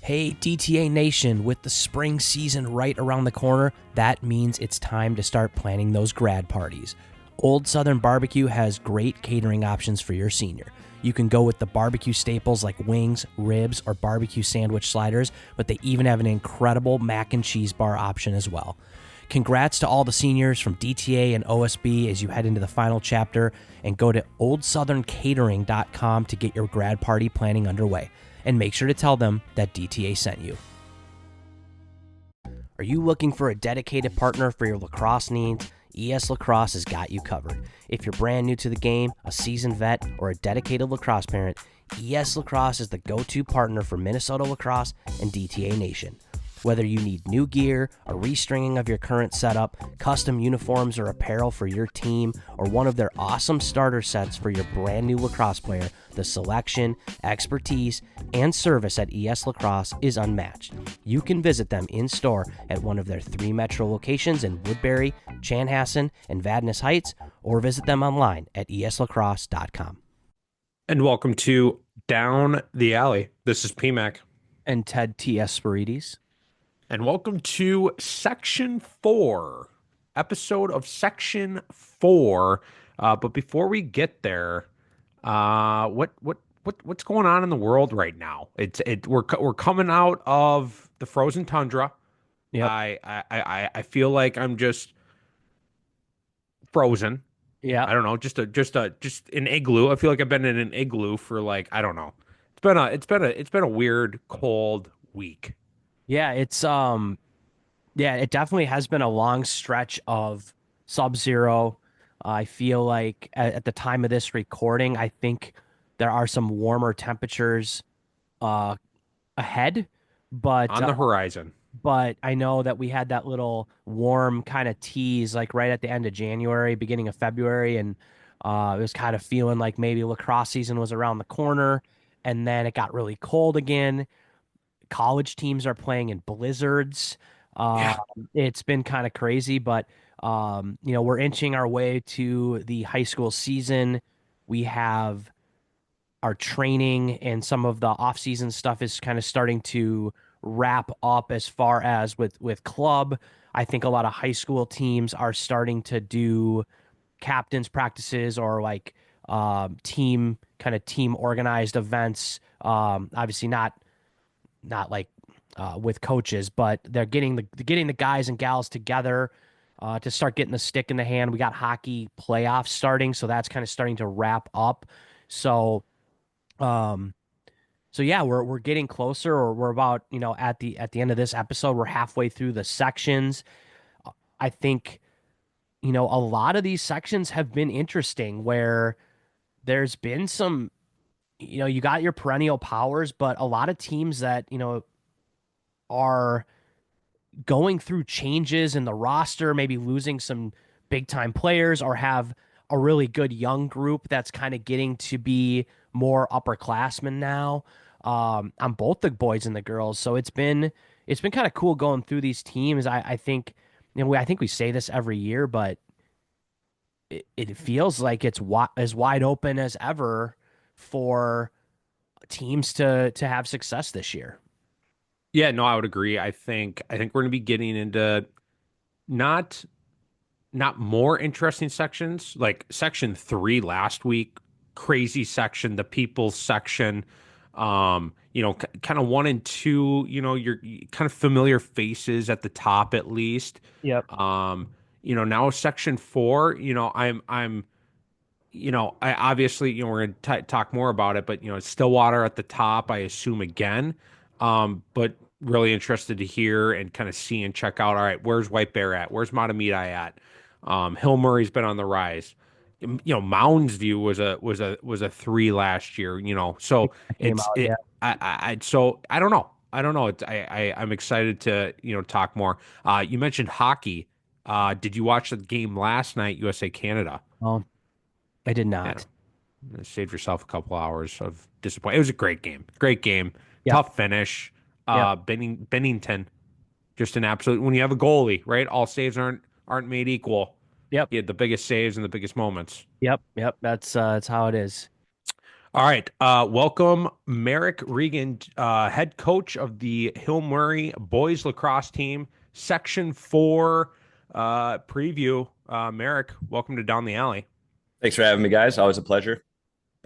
Hey, DTA Nation, with the spring season right around the corner, that means it's time to start planning those grad parties. Old Southern Barbecue has great catering options for your senior. You can go with the barbecue staples like wings, ribs, or barbecue sandwich sliders, but they even have an incredible mac and cheese bar option as well. Congrats to all the seniors from DTA and OSB as you head into the final chapter, and go to oldsoutherncatering.com to get your grad party planning underway. And make sure to tell them that DTA sent you. Are you looking for a dedicated partner for your lacrosse needs? ES Lacrosse has got you covered. If you're brand new to the game, a seasoned vet, or a dedicated lacrosse parent, ES Lacrosse is the go-to partner for Minnesota Lacrosse and DTA Nation. Whether you need new gear, a restringing of your current setup, custom uniforms or apparel for your team, or one of their awesome starter sets for your brand new lacrosse player, the selection, expertise, and service at ES Lacrosse is unmatched. You can visit them in-store at one of their 3 metro locations in Woodbury, Chanhassen, and Vadnais Heights, or visit them online at eslacrosse.com. And welcome to Down the Alley. This is PMAC. And Ted T.S. Spirides. And welcome to Section 4, episode of Section 4. But before we get there, what's going on in the world right now? We're coming out of the frozen tundra. Yep. I feel like I'm just frozen. Yeah. I don't know, just an igloo. I feel like I've been in an igloo for like, I don't know. It's been a weird cold week. Yeah, it definitely has been a long stretch of sub-zero. I feel like at the time of this recording, I think there are some warmer temperatures ahead, but on the horizon. But I know that we had that little warm kind of tease like right at the end of January, beginning of February, and it was kind of feeling like maybe lacrosse season was around the corner, and then it got really cold again. College teams are playing in blizzards. Yeah. It's been kind of crazy, but we're inching our way to the high school season. We have our training and some of the off-season stuff is kind of starting to wrap up as far as with club. I think a lot of high school teams are starting to do captains practices or like team organized events. Obviously not like with coaches, but they're getting the guys and gals together to start getting the stick in the hand. We got hockey playoffs starting, so that's kind of starting to wrap up. So, yeah, we're getting closer, or we're about at the end of this episode, we're halfway through the sections. I think a lot of these sections have been interesting, where there's been some. You got your perennial powers, but a lot of teams that, are going through changes in the roster, maybe losing some big time players, or have a really good young group that's kind of getting to be more upperclassmen now, on both the boys and the girls. So it's been kind of cool going through these teams. I think, I think we say this every year, but it feels like it's as wide open as ever for teams to have success this year. Yeah, no, I would agree. I think we're going to be getting into not more interesting sections, like section 3 last week, crazy section, the people's section. Kind of 1 and 2, your kind of familiar faces at the top at least. Yep. Now section 4, I obviously, we're going to talk more about it, but Stillwater at the top, I assume again. But really interested to hear and kind of see and check out. All right, where's White Bear at? Where's Matamidi at? Hill Murray's been on the rise. Mounds View was a 3 last year. So Came it's out, it. yeah. So I don't know. I'm excited to talk more. You mentioned hockey. Did you watch the game last night, USA Canada? Oh, I did Yeah. not. Save yourself a couple hours of disappointment. It was a great game. Great game. Yep. Tough finish. Yep. Bennington, just an absolute. When you have a goalie, right? All saves aren't made equal. Yep. He had the biggest saves and the biggest moments. Yep. Yep. That's how it is. All right. Welcome, Merek Regan, head coach of the Hill Murray boys lacrosse team, Section 4 preview. Merek, welcome to Down the Alley. Thanks for having me, guys. Always a pleasure.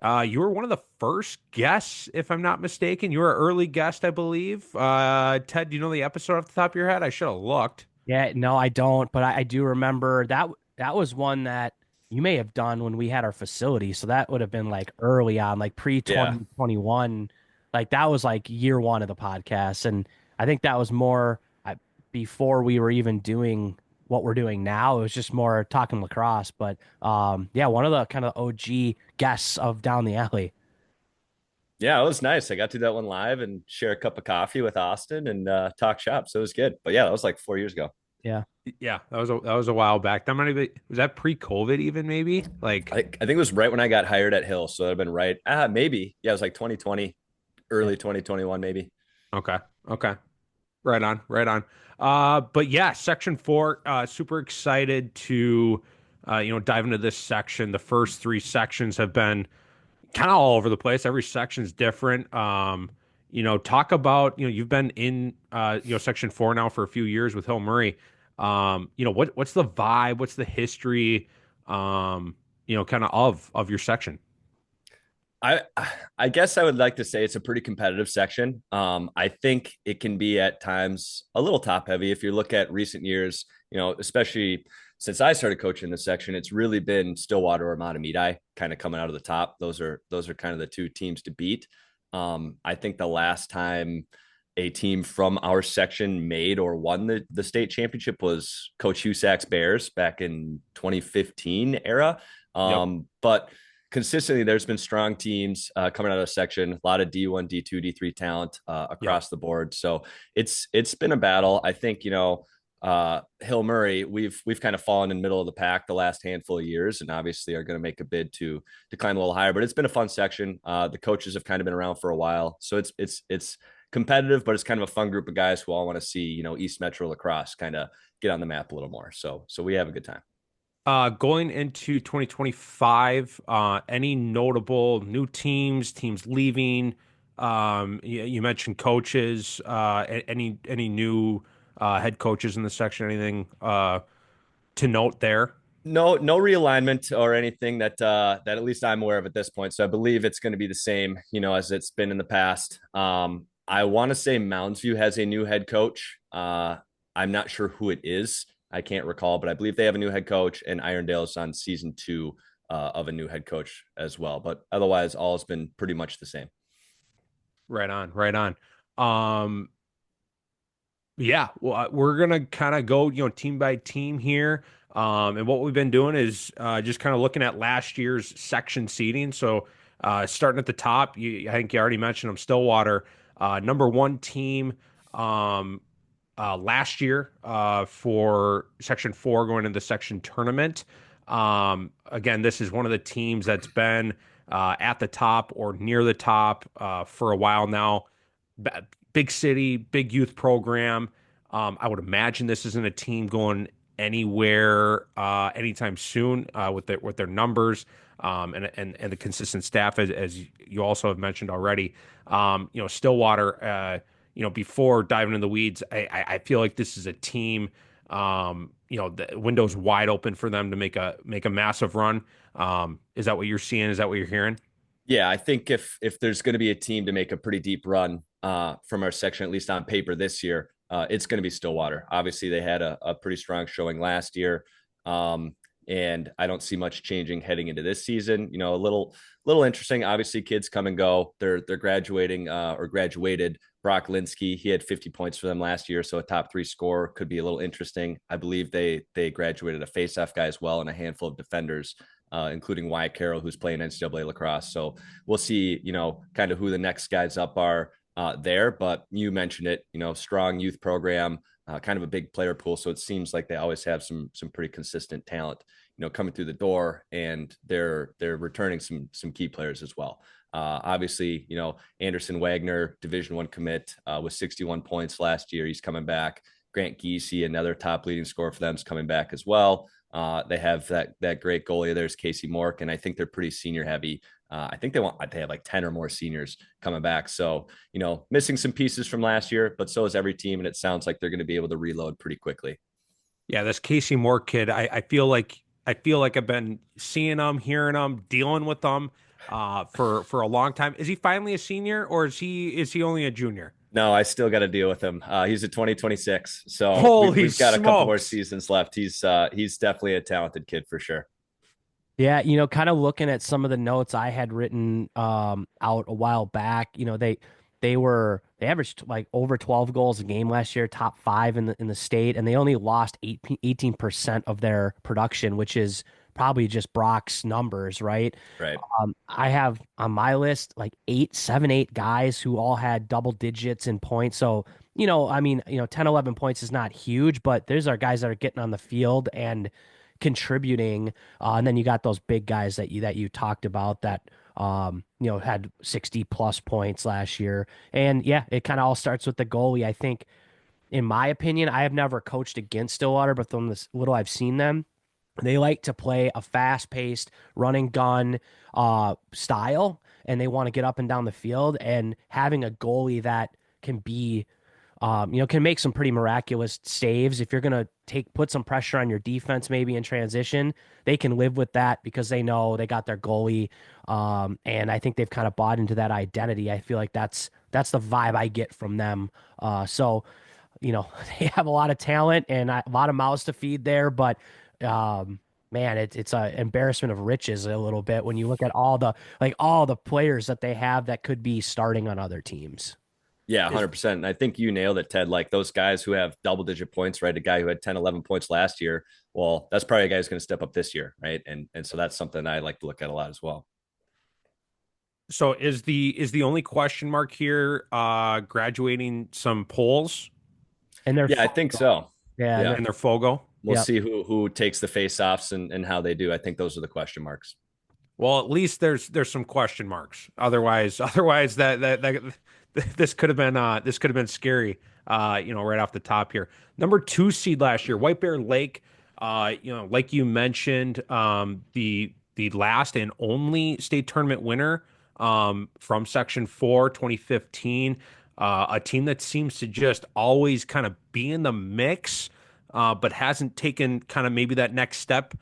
You were one of the first guests, if I'm not mistaken. You were an early guest, I believe. Ted, do you know the episode off the top of your head? I should have looked. Yeah, no, I don't, but I do remember that was one that you may have done when we had our facility. So that would have been like early on, like pre Yeah. 2021. Like that was like year one of the podcast. And I think that was more before we were even doing what we're doing now. It was just more talking lacrosse. But yeah, one of the kind of OG guests of Down the Alley. Yeah, it was nice. I got to do that one live and share a cup of coffee with Austin and talk shop. So it was good. But yeah, that was like 4 years ago. Yeah. Yeah, that was a while back. That might have been, was that pre-COVID even maybe? Like, I think it was right when I got hired at Hill. So that'd have been right. Maybe. Yeah, it was like 2020, Yeah. early 2021, maybe. okay, okay. Right on, right on. But yeah, section 4, super excited to dive into this section. The first 3 sections have been kind of all over the place. Every section's different. Talk about, you've been in section 4 now for a few years with Hill Murray. What's the vibe? What's the history kind of your section? I I guess I would like to say it's a pretty competitive section. I think it can be at times a little top heavy. If you look at recent years, especially since I started coaching this section, it's really been Stillwater or Matamidi kind of coming out of the top. Those are kind of the two teams to beat. I think the last time a team from our section made or won the state championship was Coach Husak's Bears back in 2015 era. Yep. But consistently there's been strong teams coming out of the section, a lot of D1, D2, D3 talent Yep. across the board. So it's been a battle. I think, Hill Murray, we've kind of fallen in the middle of the pack the last handful of years, and obviously are going to make a bid to climb a little higher. But it's been a fun section. The coaches have kind of been around for a while, so it's competitive, but it's kind of a fun group of guys who all want to see East Metro lacrosse kind of get on the map a little more. So we have a good time. Going into 2025, any notable new teams leaving? You mentioned coaches. Any new head coaches in the section? Anything to note there? No realignment or anything that at least I'm aware of at this point. So I believe it's going to be the same, as it's been in the past. I want to say Mounds View has a new head coach. I'm not sure who it is. I can't recall, but I believe they have a new head coach, and Irondale is on season 2 of a new head coach as well. But otherwise, all has been pretty much the same. Right on, right on. Um, Yeah, well, we're gonna kind of go, team by team here. And what we've been doing is just kind of looking at last year's section seating. So, starting at the top, I think you already mentioned them, Stillwater, number 1 team last year for section 4 going into the section tournament. Again, this is one of the teams that's been at the top or near the top for a while now. Big city, big youth program. I would imagine this isn't a team going anywhere anytime soon with their numbers and the consistent staff as you also have mentioned already. Stillwater. Before diving in the weeds, I feel like this is a team. The window's wide open for them to make a massive run. Is that what you're seeing? Is that what you're hearing? Yeah, I think if there's going to be a team to make a pretty deep run from our section, at least on paper this year, it's going to be Stillwater. Obviously, they had a pretty strong showing last year, and I don't see much changing heading into this season. A little interesting. Obviously, kids come and go. They're graduating or graduated. Brock Linsky, he had 50 points for them last year, so a top 3 score could be a little interesting. I believe they graduated a faceoff guy as well and a handful of defenders, including Wyatt Carroll, who's playing NCAA lacrosse. So we'll see, kind of who the next guys up are there. But you mentioned it, strong youth program, kind of a big player pool. So it seems like they always have some pretty consistent talent, coming through the door, and they're returning some key players as well. Obviously, Anderson Wagner, Division I commit with 61 points last year. He's coming back. Grant Giese, another top leading scorer for them, is coming back as well. They have that great goalie. There's Casey Mork, and I think they're pretty senior heavy I think they have like 10 or more seniors coming back. So, missing some pieces from last year, but so is every team. And it sounds like they're going to be able to reload pretty quickly. Yeah, this Casey Moore kid, I feel like I've been seeing him, hearing him, dealing with him for a long time. Is he finally a senior or is he only a junior? No, I still got to deal with him. He's a 2026, so Holy we've got a couple more smokes. seasons left. He's definitely a talented kid for sure. Yeah, kind of looking at some of the notes I had written out a while back, they averaged like over 12 goals a game last year, top 5 in the state, and they only lost 18% of their production, which is probably just Brock's numbers, right? Right. I have on my list like 8 guys who all had double digits in points. So, I mean, 10, 11 points is not huge, but those are guys that are getting on the field and contributing. And then you got those big guys that you talked about that had 60 plus points last year. And yeah, it kind of all starts with the goalie. I think, in my opinion, I have never coached against Stillwater, but from this little I've seen them, they like to play a fast-paced run and gun style, and they want to get up and down the field. And having a goalie that can be, can make some pretty miraculous saves. If you're gonna put some pressure on your defense, maybe in transition, they can live with that because they know they got their goalie. And I think they've kind of bought into that identity. I feel like that's the vibe I get from them. So they have a lot of talent and a lot of mouths to feed there, but man, it's an embarrassment of riches a little bit when you look at all the players that they have that could be starting on other teams. Yeah, 100%. And I think you nailed it, Ted. Like those guys who have double digit points, right? A guy who had 10, 11 points last year. Well, that's probably a guy who's going to step up this year, right? And so that's something I like to look at a lot as well. So is the only question mark here graduating some polls And they're Yeah, I think so. yeah, and Yeah. in their Fogo? We'll yeah. see who takes the face offs and how they do. I think those are the question marks. Well, at least there's some question marks. Otherwise that this could have been scary. Right off the top here. Number 2 seed last year, White Bear Lake. Like you mentioned, the last and only state tournament winner from Section 4, 2015. A team that seems to just always kind of be in the mix, but hasn't taken kind of maybe that next step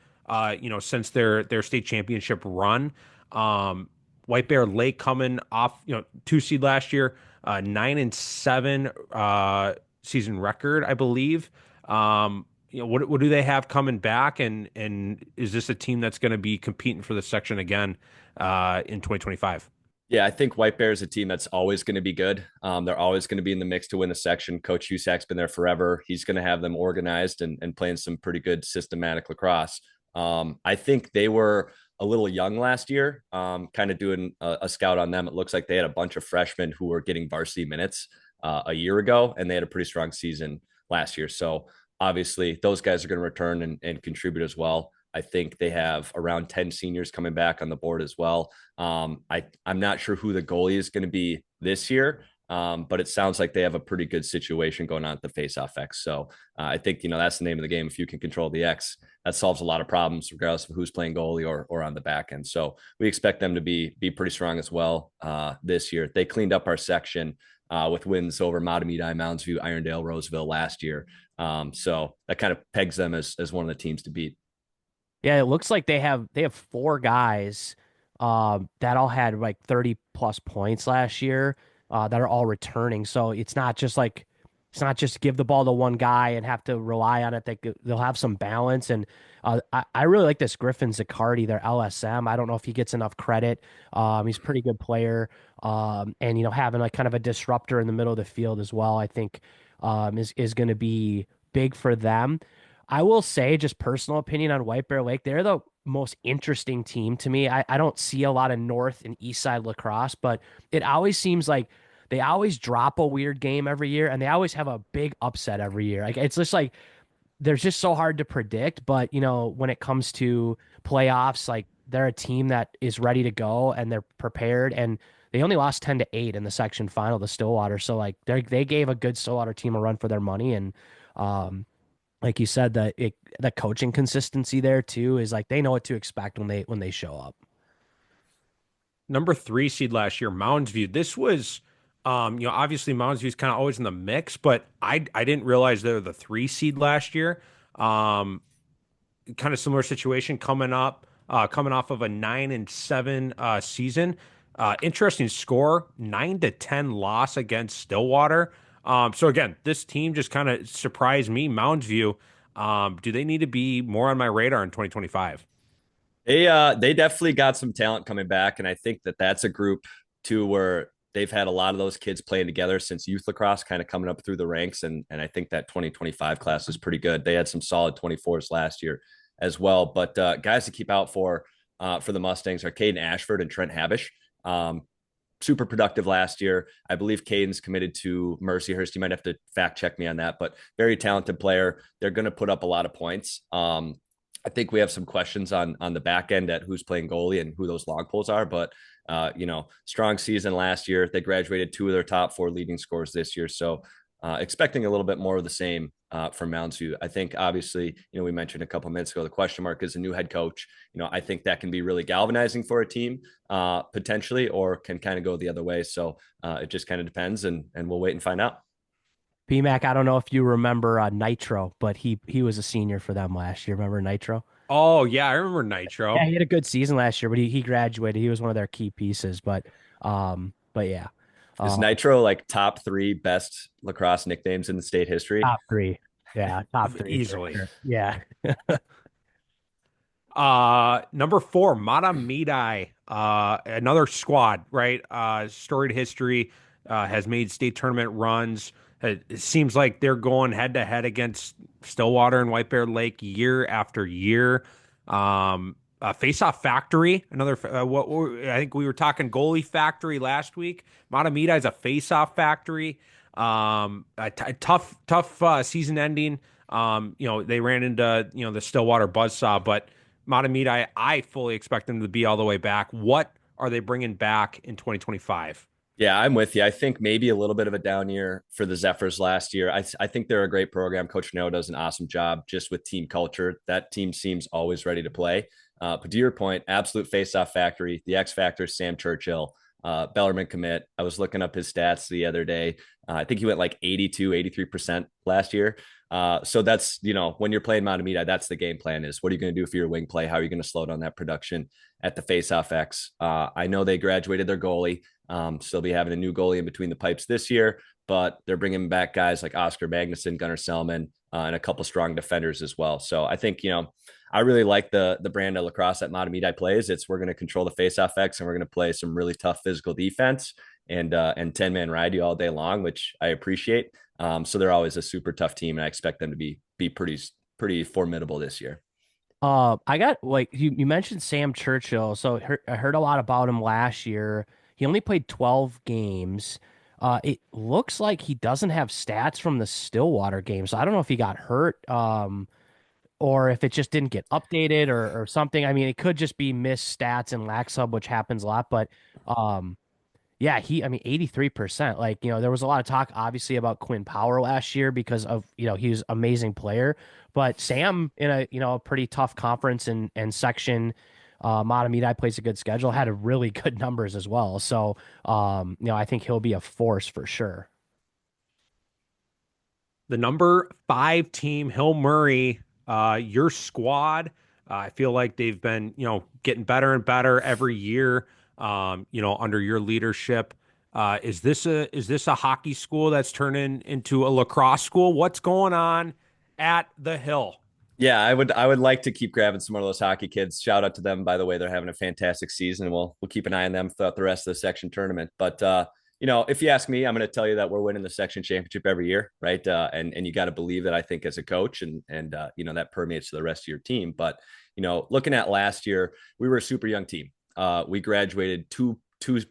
since their state championship run. White Bear Lake coming off, 2 seed last year, 9-7 season record, I believe. What do they have coming back, and is this a team that's going to be competing for the section again in 2025? Yeah, I think White Bear is a team that's always going to be good. They're always going to be in the mix to win the section. Coach Husak's been there forever. He's going to have them organized and playing some pretty good systematic lacrosse. I think they were a little young last year, kind of doing a scout on them. It looks like they had a bunch of freshmen who were getting varsity minutes a year ago, and they had a pretty strong season last year. So obviously those guys are going to return and contribute as well. I think they have around 10 seniors coming back on the board as well. I'm not sure who the goalie is going to be this year, but it sounds like they have a pretty good situation going on at the faceoff X. So I think, that's the name of the game. If you can control the X, that solves a lot of problems, regardless of who's playing goalie or on the back end. So we expect them to be pretty strong as well this year. They cleaned up our section with wins over Matamidi, Mounds View, Irondale, Roseville last year. So that kind of pegs them as one of the teams to beat. Yeah, it looks like they have 4 guys that all had like 30 plus points last year that are all returning. So it's not just give the ball to one guy and have to rely on it. They'll have some balance. And I really like this Griffin Zaccardi, their LSM. I don't know if he gets enough credit. He's a pretty good player. And having like kind of a disruptor in the middle of the field as well, I think is going to be big for them. I will say, just personal opinion on White Bear Lake, they're the most interesting team to me. I don't see a lot of North and East Side lacrosse, but it always seems like they always drop a weird game every year, and they always have a big upset every year. Like it's just like they're just so hard to predict. But when it comes to playoffs, like they're a team that is ready to go and they're prepared. And they only lost 10-8 in the section final to Stillwater, so like they gave a good Stillwater team a run for their money. And like you said, the coaching consistency there too is like they know what to expect when they show up. number 3 seed last year, Mounds View. This was, obviously Mounds View is kind of always in the mix, but I didn't realize they were the 3 seed last year. Um, Kind of similar situation coming off of a 9-7 season. Interesting score, 9-10 loss against Stillwater. So again, this team just kind of surprised me. Mounds View, do they need to be more on my radar in 2025? They definitely got some talent coming back, and I think that that's a group too where they've had a lot of those kids playing together since youth lacrosse, kind of coming up through the ranks, and I think that 2025 class is pretty good. They had some solid 24s last year as well, but guys to keep out for the Mustangs are Caden Ashford and Trent Habish. Super productive last year. I believe Caden's committed to Mercyhurst. You might have to fact check me on that, but very talented player. They're going to put up a lot of points. I think we have some questions on the back end at who's playing goalie and who those long poles are, but strong season last year. They graduated 2 of their top 4 leading scores this year. So expecting a little bit more of the same from Mounds View. I think obviously, we mentioned a couple of minutes ago, the question mark is a new head coach. I think that can be really galvanizing for a team potentially, or can kind of go the other way. So it just kind of depends, and we'll wait and find out. BMAC, I don't know if you remember Nitro, but he was a senior for them last year. Remember Nitro? Oh yeah, I remember Yeah, Nitro. he had a good season last year, but he graduated. He was one of their key pieces. But yeah, Is uh, Nitro like top 3 best lacrosse nicknames in the state history? top three. Yeah, top three for Easily. sure. Yeah. Number 4, Mata Midai, another squad, right? Storied history, has made state tournament runs. It seems like they're going head to head against Stillwater and White Bear Lake year after year. Face-off factory, another, I think we were talking goalie factory last week. Mata Midai is a face-off factory. Tough season ending. They ran into, the Stillwater buzzsaw, but Matamidi, I fully expect them to be all the way back. What are they bringing back in 2025? Yeah, I'm with you. I think maybe a little bit of a down year for the Zephyrs last year. I think they're a great program. Coach No does an awesome job just with team culture. That team seems always ready to play. But to your point, absolute face-off factory. The X Factor, Sam Churchill, Bellarmine commit. I was looking up his stats the other day. I think he went like 82, 83% last year. So that's, when you're playing Matamidi, that's the game plan is what are you going to do for your wing play? How are you going to slow down that production at the face-off X? I know they graduated their goalie. So they'll be having a new goalie in between the pipes this year, but they're bringing back guys like Oscar Magnuson, Gunnar Selman, and a couple strong defenders as well. So I think, I really like the brand of lacrosse that Matamidi plays. We're going to control the face-off X and we're going to play some really tough physical defense and 10-man ride you all day long, which I appreciate. So they're always a super tough team, and I expect them to be pretty formidable this year. I got like you mentioned Sam Churchill, so I heard a lot about him last year. He only played 12 games. It looks like he doesn't have stats from the Stillwater game, so I don't know if he got hurt, or if it just didn't get updated or something. I mean, it could just be missed stats in lax sub, which happens a lot, but um, yeah, I mean, 83%. Like, there was a lot of talk, obviously, about Quinn Power last year because of, he was an amazing player. But Sam, in a pretty tough conference and section, Matamidi plays a good schedule, had a really good numbers as well. So, I think he'll be a force for sure. The number 5 team, Hill Murray, your squad. I feel like they've been, getting better and better every year. Under your leadership. Is this a hockey school that's turning into a lacrosse school? What's going on at the Hill? Yeah, I would like to keep grabbing some more of those hockey kids. Shout out to them, by the way. They're having a fantastic season, and we'll keep an eye on them throughout the rest of the section tournament. But if you ask me, I'm going to tell you that we're winning the section championship every year, right? And you got to believe that, I think, as a coach, and that permeates to the rest of your team. But looking at last year, we were a super young team. We graduated two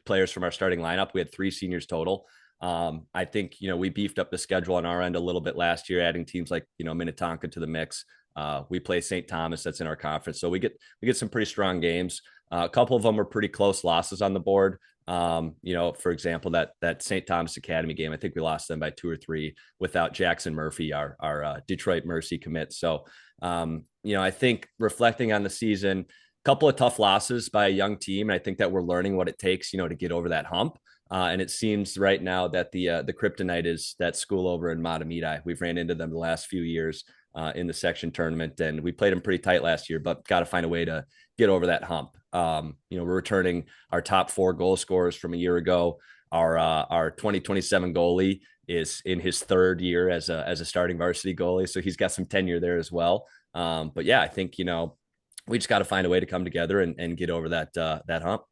players from our starting lineup. We had 3 seniors total. I think we beefed up the schedule on our end a little bit last year, adding teams like Minnetonka to the mix. We play St. Thomas, that's in our conference, so we get some pretty strong games. A couple of them were pretty close losses on the board. For example, that St. Thomas Academy game, I think we lost them by 2 or 3 without Jackson Murphy, our Detroit Mercy commit. So I think reflecting on the season, couple of tough losses by a young team. And I think that we're learning what it takes, to get over that hump. And it seems right now that the kryptonite is that school over in Matamidi. We've ran into them the last few years in the section tournament, and we played them pretty tight last year, but got to find a way to get over that hump. We're returning our top 4 goal scorers from a year ago. Our 2027 goalie is in his 3rd year as a starting varsity goalie, so he's got some tenure there as well. But yeah, I think we just got to find a way to come together and get over that hump.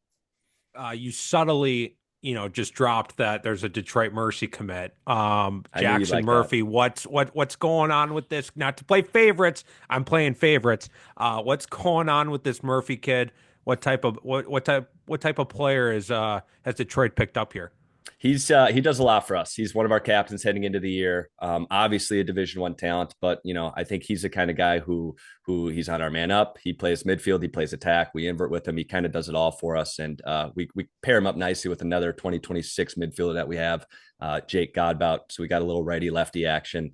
You subtly, just dropped that there's a Detroit Mercy commit. Jackson Murphy, what's going on with this? Not to play favorites, I'm playing favorites. What's going on with this Murphy kid? What type of player has Detroit picked up here? He does a lot for us. He's one of our captains heading into the year. Obviously a Division I talent, but I think he's the kind of guy who he's on our man up. He plays midfield, he plays attack. We invert with him. He kind of does it all for us, and we pair him up nicely with another 2026 midfielder that we have, Jake Godbout. So we got a little righty lefty action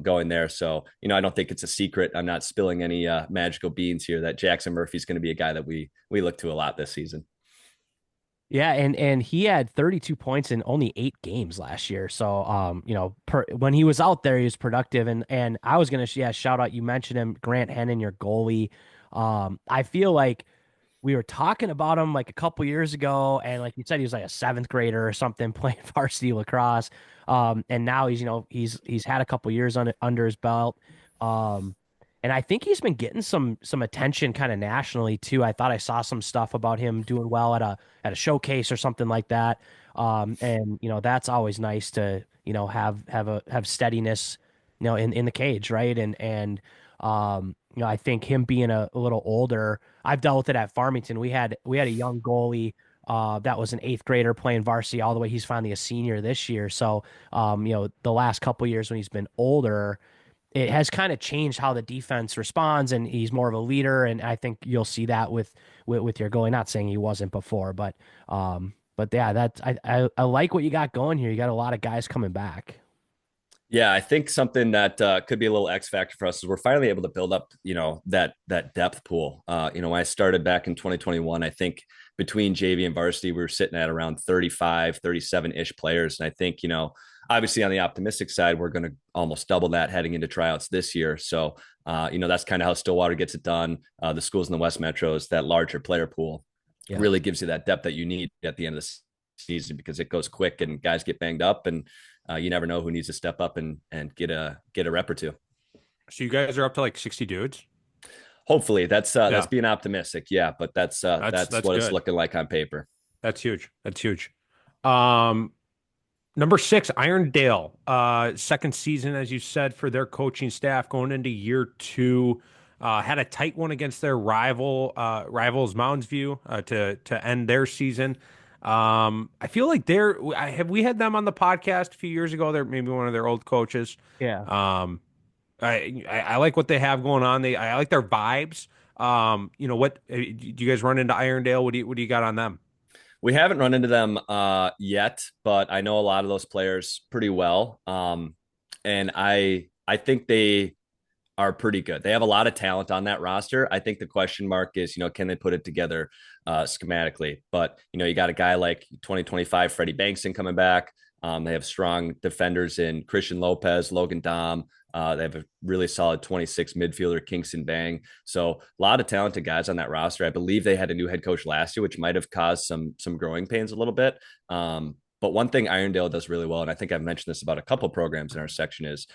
going there. So I don't think it's a secret. I'm not spilling any magical beans here that Jackson Murphy's going to be a guy that we look to a lot this season. Yeah, and he had 32 points in only 8 games last year. So, when he was out there, he was productive. And I was gonna, shout out. You mentioned him, Grant Hennon, your goalie. I feel like we were talking about him like a couple years ago, and like you said, he was like a 7th grader or something playing varsity lacrosse. And now he's had a couple years under his belt. And I think he's been getting some attention kind of nationally too. I thought I saw some stuff about him doing well at a showcase or something like that. And that's always nice to have steadiness in the cage, right? And I think him being a little older, I've dealt with it at Farmington. We had a young goalie that was an 8th grader playing varsity all the way. He's finally a senior this year. So the last couple years when he's been older, it has kind of changed how the defense responds, and he's more of a leader. And I think you'll see that with your goalie. Not saying he wasn't before, but yeah, I like what you got going here. You got a lot of guys coming back. Yeah, I think something that could be a little X factor for us is we're finally able to build up, that depth pool. When I started back in 2021, I think between JV and varsity, we were sitting at around 35, 37-ish players. And I think, obviously on the optimistic side, we're going to almost double that heading into tryouts this year. So, that's kind of how Stillwater gets it done. The schools in the West Metros, that larger player pool really gives you that depth that you need at the end of the season, because it goes quick and guys get banged up, and you never know who needs to step up and get a rep or two. So you guys are up to like 60 dudes? Hopefully that's being optimistic. Yeah. But that's what good. It's looking like on paper. That's huge. Number 6, Irondale, 2nd season, as you said, for their coaching staff going into year 2, had a tight one against their rivals Mounds View to end their season. I feel like we had them on the podcast a few years ago. They're maybe one of their old coaches. Yeah. I like what they have going on. I like their vibes. What do you guys run into Irondale? What do you got on them? We haven't run into them yet, but I know a lot of those players pretty well. And I think they are pretty good. They have a lot of talent on that roster. I think the question mark is, can they put it together schematically? But, you got a guy like 2025 Freddie Bankson coming back. They have strong defenders in Christian Lopez, Logan Dom. They have a really solid 26 midfielder, Kingston Bang. So a lot of talented guys on that roster. I believe they had a new head coach last year, which might have caused some growing pains a little bit. But one thing Irondale does really well, and I think I've mentioned this about a couple programs in our section, is,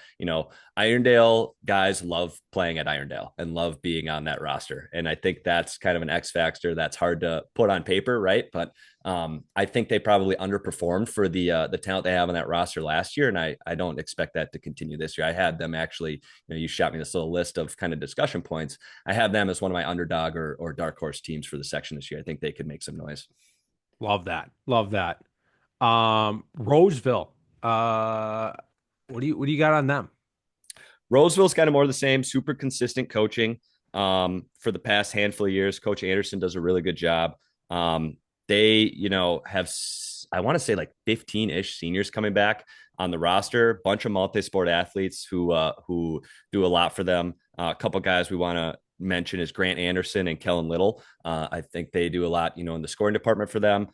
Irondale guys love playing at Irondale and love being on that roster. And I think that's kind of an X factor that's hard to put on paper, right? But I think they probably underperformed for the talent they have on that roster last year, and I don't expect that to continue this year. I had them actually, you shot me this little list of kind of discussion points. I have them as one of my underdog or dark horse teams for the section this year. I think they could make some noise. Love that. Roseville, what do you got on them? Roseville's kind of more of the same, super consistent coaching for the past handful of years. Coach Anderson does a really good job. They, have, I want to say like 15-ish seniors coming back on the roster, bunch of multi-sport athletes who do a lot for them. A couple guys we want to mention is Grant Anderson and Kellen Little. I think they do a lot, in the scoring department for them.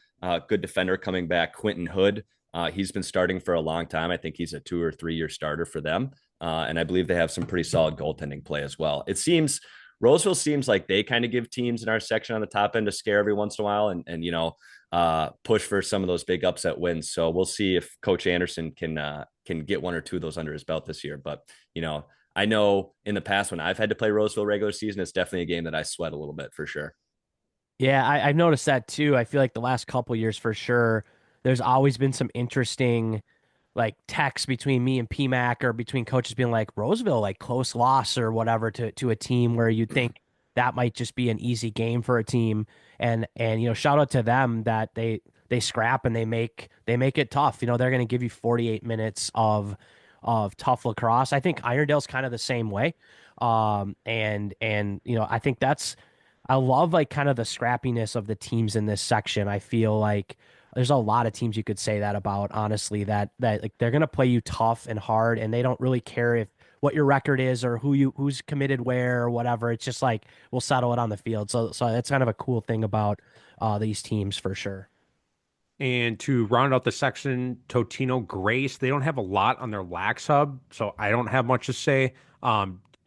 Good defender coming back, Quentin Hood. He's been starting for a long time. I think he's a 2 or 3 year starter for them. And I believe they have some pretty solid goaltending play as well. It seems Roseville seems like they kind of give teams in our section on the top end a scare every once in a while and push for some of those big upset wins. So we'll see if Coach Anderson can get one or two of those under his belt this year. But, I know in the past when I've had to play Roseville regular season, it's definitely a game that I sweat a little bit for sure. Yeah, I've noticed that too. I feel like the last couple years for sure, there's always been some interesting like texts between me and PMAC or between coaches being like Roseville, like close loss or whatever to a team where you'd think that might just be an easy game for a team. And shout out to them that they scrap and they make it tough. They're going to give you 48 minutes of tough lacrosse. I think Irondale's kind of the same way. And I think I love like kind of the scrappiness of the teams in this section. I feel like there's a lot of teams you could say that about, honestly, that like they're gonna play you tough and hard, and they don't really care if what your record is or who's committed where or whatever. It's just like we'll settle it on the field. So that's kind of a cool thing about these teams for sure. And to round out the section, Totino Grace, they don't have a lot on their lax hub, so I don't have much to say. How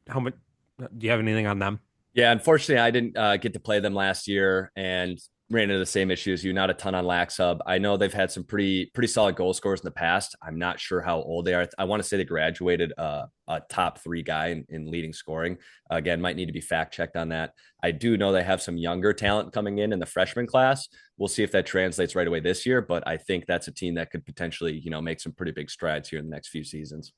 much do you have anything on them? Yeah, unfortunately, I didn't get to play them last year and ran into the same issue as you. Not a ton on Lax Hub. I know they've had some pretty solid goal scorers in the past. I'm not sure how old they are. I want to say they graduated a top 3 guy in leading scoring. Again, might need to be fact checked on that. I do know they have some younger talent coming in the freshman class. We'll see if that translates right away this year, but I think that's a team that could potentially make some pretty big strides here in the next few seasons.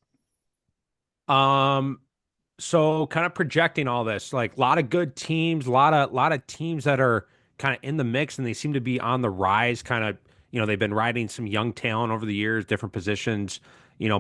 So kind of projecting all this, like a lot of good teams, a lot of teams that are kind of in the mix and they seem to be on the rise, kind of, they've been riding some young talent over the years, different positions,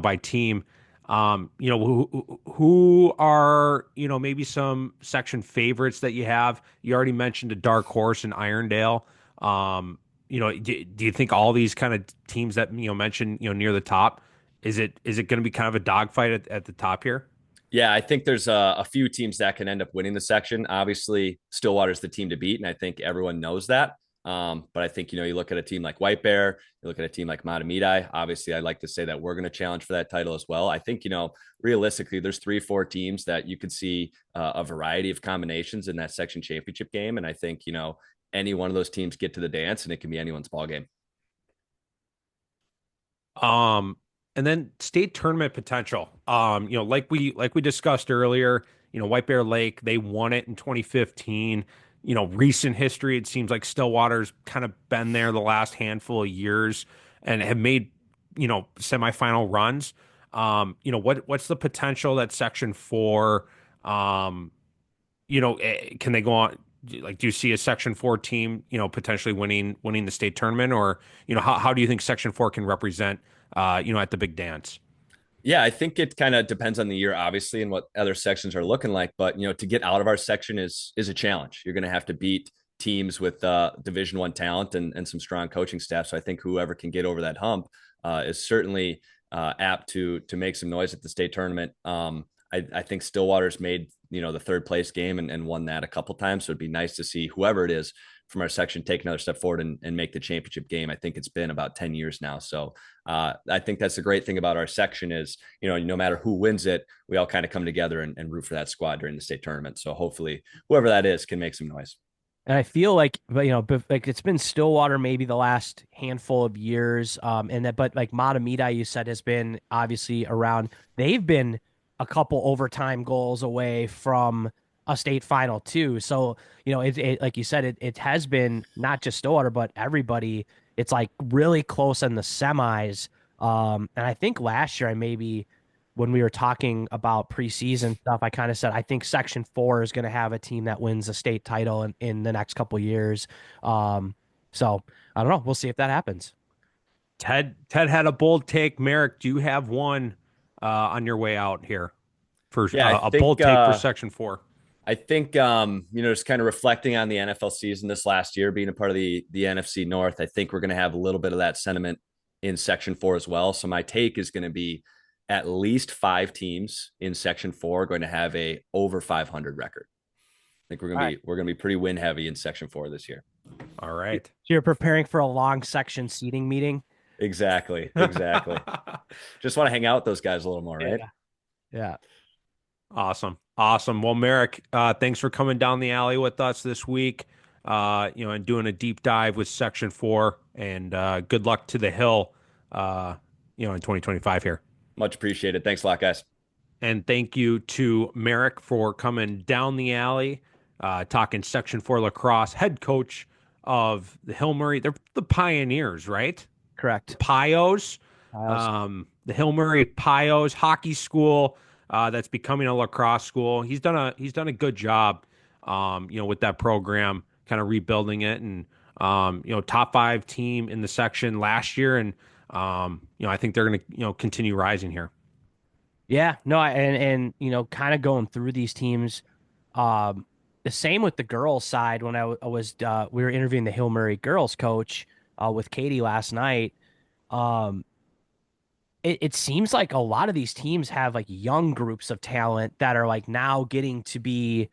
by team. Who are, maybe some section favorites that you have? You already mentioned a dark horse in Irondale. Do you think all these kind of teams that, mentioned, near the top, is it going to be kind of a dogfight at the top here? Yeah, I think there's a few teams that can end up winning the section. Obviously, Stillwater's the team to beat, and I think everyone knows that. But I think, you look at a team like White Bear, you look at a team like Matamidi. Obviously, I'd like to say that we're going to challenge for that title as well. I think, realistically, there's 3-4 teams that you could see a variety of combinations in that section championship game. And I think, any one of those teams get to the dance and it can be anyone's ball game. Um, and then state tournament potential. Like we discussed earlier, White Bear Lake, they won it in 2015. Recent history, it seems like Stillwater's kind of been there the last handful of years and have made, semifinal runs. What's the potential that Section 4, can they go on? Like, do you see a Section 4 team, potentially winning the state tournament, or, how do you think Section 4 can represent, at the big dance? Yeah, I think it kind of depends on the year, obviously, and what other sections are looking like. But to get out of our section is a challenge. You're going to have to beat teams with Division I talent and some strong coaching staff. So I think whoever can get over that hump is certainly apt to make some noise at the state tournament. I think Stillwater's made the third place game and won that a couple times. So it'd be nice to see whoever it is from our section take another step forward and make the championship game. I think it's been about 10 years now. So I think that's the great thing about our section is, no matter who wins it, we all kind of come together and root for that squad during the state tournament. So hopefully whoever that is can make some noise. And I feel like, like it's been Stillwater maybe the last handful of years. But like Matamidi, you said, has been obviously around. They've been a couple overtime goals away from a state final too. So, like you said, it has been not just Stillwater, but everybody. It's like really close in the semis. And I think last year when we were talking about preseason stuff, I kind of said I think Section 4 is going to have a team that wins a state title in the next couple years. So I don't know. We'll see if that happens. Ted had a bold take. Merek, do you have one on your way out here for Yeah, I a think bold take for Section 4? I think just kind of reflecting on the NFL season this last year, being a part of the NFC North, I think we're going to have a little bit of that sentiment in Section 4 as well. So my take is going to be at least 5 teams in Section 4 going to have a over 500 record. think we're All gonna right. be we're gonna be pretty win heavy in section 4 this year. All right. So you're preparing for a long section seating meeting? Exactly, exactly. Just want to hang out with those guys a little more, right? Yeah. Yeah. Awesome. Awesome. Well, Merek, thanks for coming down the alley with us this week, and doing a deep dive with Section 4. And good luck to the Hill, in 2025 here. Much appreciated. Thanks a lot, guys. And thank you to Merek for coming down the alley, talking Section 4 lacrosse, head coach of the Hill Murray. They're the Pioneers, right? Correct. Pios, Pios. the Hill Murray Pios hockey school, that's becoming a lacrosse school. He's done a good job, with that program, kind of rebuilding it, and top 5 team in the section last year, and I think they're going to continue rising here. Yeah, no, and kind of going through these teams, um, the same with the girls' side. When I was we were interviewing the Hill Murray girls coach with Katie last night. Um, it seems like a lot of these teams have like young groups of talent that are like now getting to be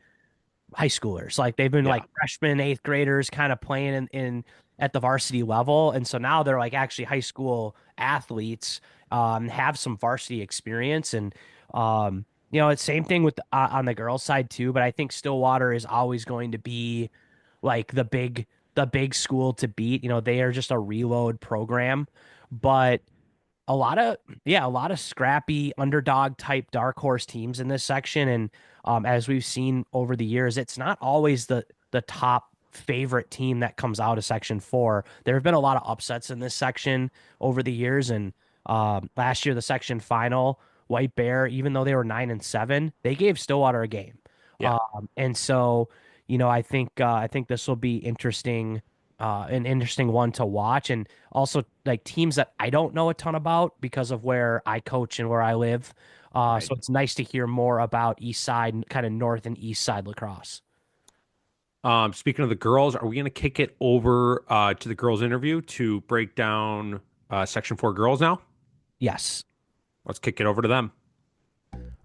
high schoolers. Like they've been Yeah, like freshmen, eighth graders kind of playing in at the varsity level. And so now they're like actually high school athletes, have some varsity experience. And, it's same thing with on the girls side too, but I think Stillwater is always going to be like the big school to beat. They are just a reload program, but a lot of scrappy underdog type dark horse teams in this section. And as we've seen over the years, it's not always the top favorite team that comes out of section 4. There have been a lot of upsets in this section over the years. And last year, the section final, White Bear, even though they were 9-7, they gave Stillwater a game. yeah. And so, I think this will be interesting, an interesting one to watch. And also like teams that I don't know a ton about because of where I coach and where I live. Right. So it's nice to hear more about East Side, kind of North and East Side lacrosse. Speaking of the girls, are we going to kick it over to the girls' interview to break down Section 4 girls now? Yes. Let's kick it over to them.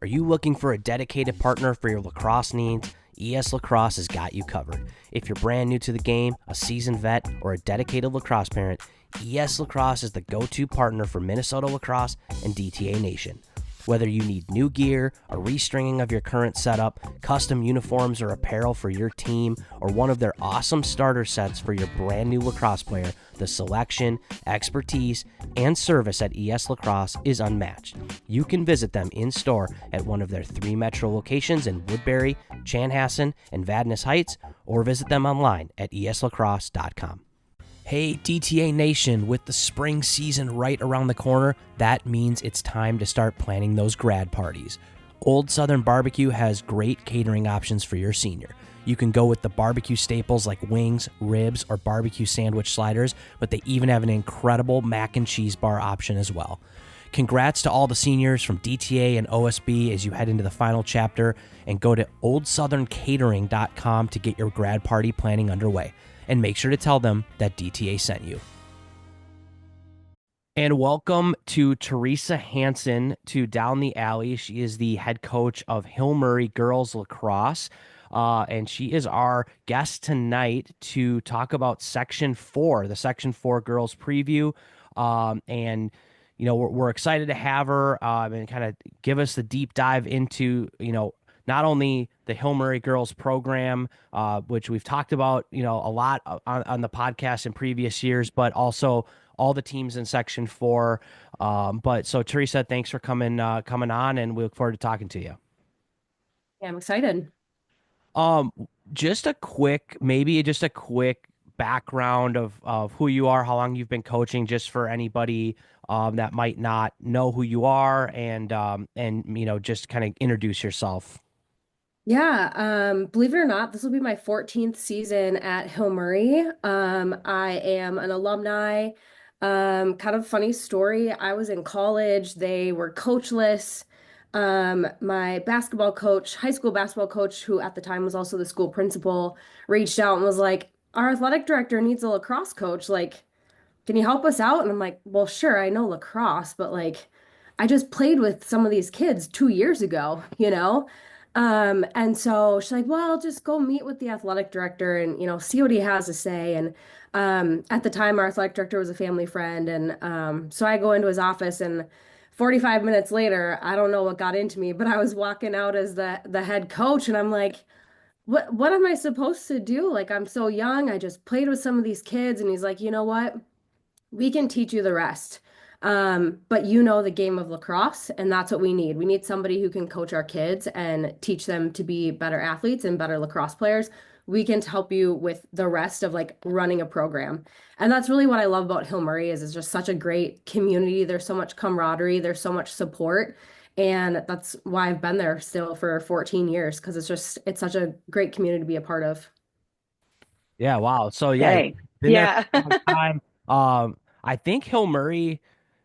Are you looking for a dedicated partner for your lacrosse needs? ES Lacrosse has got you covered. If you're brand new to the game, a seasoned vet, or a dedicated lacrosse parent, ES Lacrosse is the go-to partner for Minnesota lacrosse and DTA Nation. Whether you need new gear, a restringing of your current setup, custom uniforms or apparel for your team, or one of their awesome starter sets for your brand new lacrosse player, the selection, expertise, and service at ES Lacrosse is unmatched. You can visit them in store at one of their 3 metro locations in Woodbury, Chanhassen, and Vadnais Heights, or visit them online at eslacrosse.com. Hey, DTA Nation, with the spring season right around the corner, that means it's time to start planning those grad parties. Old Southern Barbecue has great catering options for your senior. You can go with the barbecue staples like wings, ribs, or barbecue sandwich sliders, but they even have an incredible mac and cheese bar option as well. Congrats to all the seniors from DTA and OSB as you head into the final chapter, and go to oldsoutherncatering.com to get your grad party planning underway. And make sure to tell them that DTA sent you. And welcome to Theresa Hanson to Down the Alley. She is the head coach of Hill Murray Girls Lacrosse. And she is our guest tonight to talk about Section 4, the Section 4 girls preview. We're excited to have her and kind of give us the deep dive into, not only the Hill Murray girls program, which we've talked about, a lot on the podcast in previous years, but also all the teams in Section 4. So Theresa, thanks for coming on, and we look forward to talking to you. Yeah, I'm excited. Just a quick background of who you are, how long you've been coaching, just for anybody that might not know who you are, and just kind of introduce yourself. Yeah, believe it or not, this will be my 14th season at Hill Murray. I am an alumni. Kind of funny story. I was in college. They were coachless. My basketball coach, high school basketball coach, who at the time was also the school principal, reached out and was like, "Our athletic director needs a lacrosse coach. Like, can you help us out?" And I'm like, "Well, sure, I know lacrosse, but like, I just played with some of these kids 2 years ago, you know?" And so she's like, well, just go meet with the athletic director and, see what he has to say. And at the time, our athletic director was a family friend. And so I go into his office and 45 minutes later, I don't know what got into me, but I was walking out as the head coach and I'm like, what am I supposed to do? Like, I'm so young. I just played with some of these kids. And he's like, you know what? We can teach you the rest. But the game of lacrosse, and that's what we need. We need somebody who can coach our kids and teach them to be better athletes and better lacrosse players. We can help you with the rest of like running a program. And that's really what I love about Hill Murray is it's just such a great community. There's so much camaraderie, there's so much support. And that's why I've been there still for 14 years because it's such a great community to be a part of. Yeah, wow. So yeah, Dang. been there Yeah. for a long time. I think Hill Murray,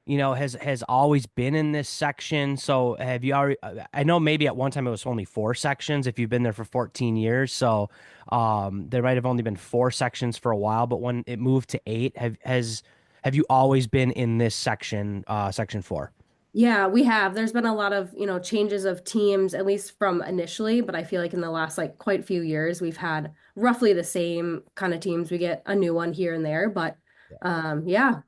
has always been in this section. So have you already? I know maybe at one time it was only four sections. If you've been there for 14 years, so there might have only been four sections for a while. But when it moved to eight, have you always been in this section, section four? Yeah, we have. There's been a lot of, changes of teams, at least from initially, but I feel like in the last like quite few years, we've had roughly the same kind of teams. We get a new one here and there, but yeah.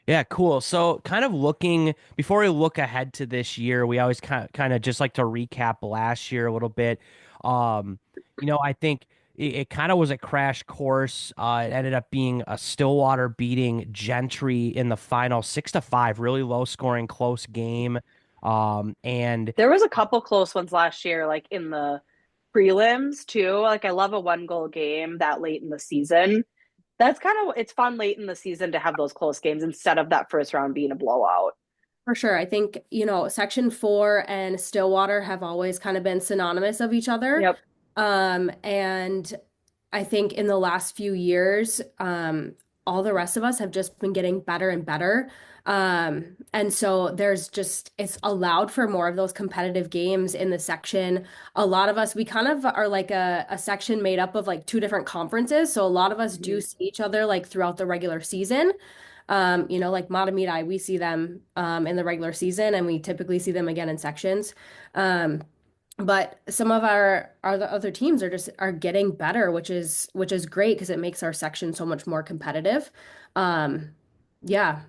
Yeah, cool. So, kind of looking before we look ahead to this year, we always kind of just like to recap last year a little bit. Um, I think it kind of was a crash course. It ended up being a Stillwater beating Gentry in the final 6-5, really low scoring, close game. And There was a couple close ones last year, like in the prelims too. Like I love a one goal game that late in the season. That's kind of it's fun late in the season to have those close games instead of that first round being a blowout. For sure. I think, Section 4 and Stillwater have always kind of been synonymous of each other. Yep. And I think in the last few years, all the rest of us have just been getting better and better. And so it's allowed for more of those competitive games in the section. A lot of us, we kind of are like a section made up of like two different conferences. So a lot of us do see each other like throughout the regular season. Like Matamidi, we see them in the regular season and we typically see them again in sections. But some of our the other teams are getting better, which is great because it makes our section so much more competitive. Um, yeah,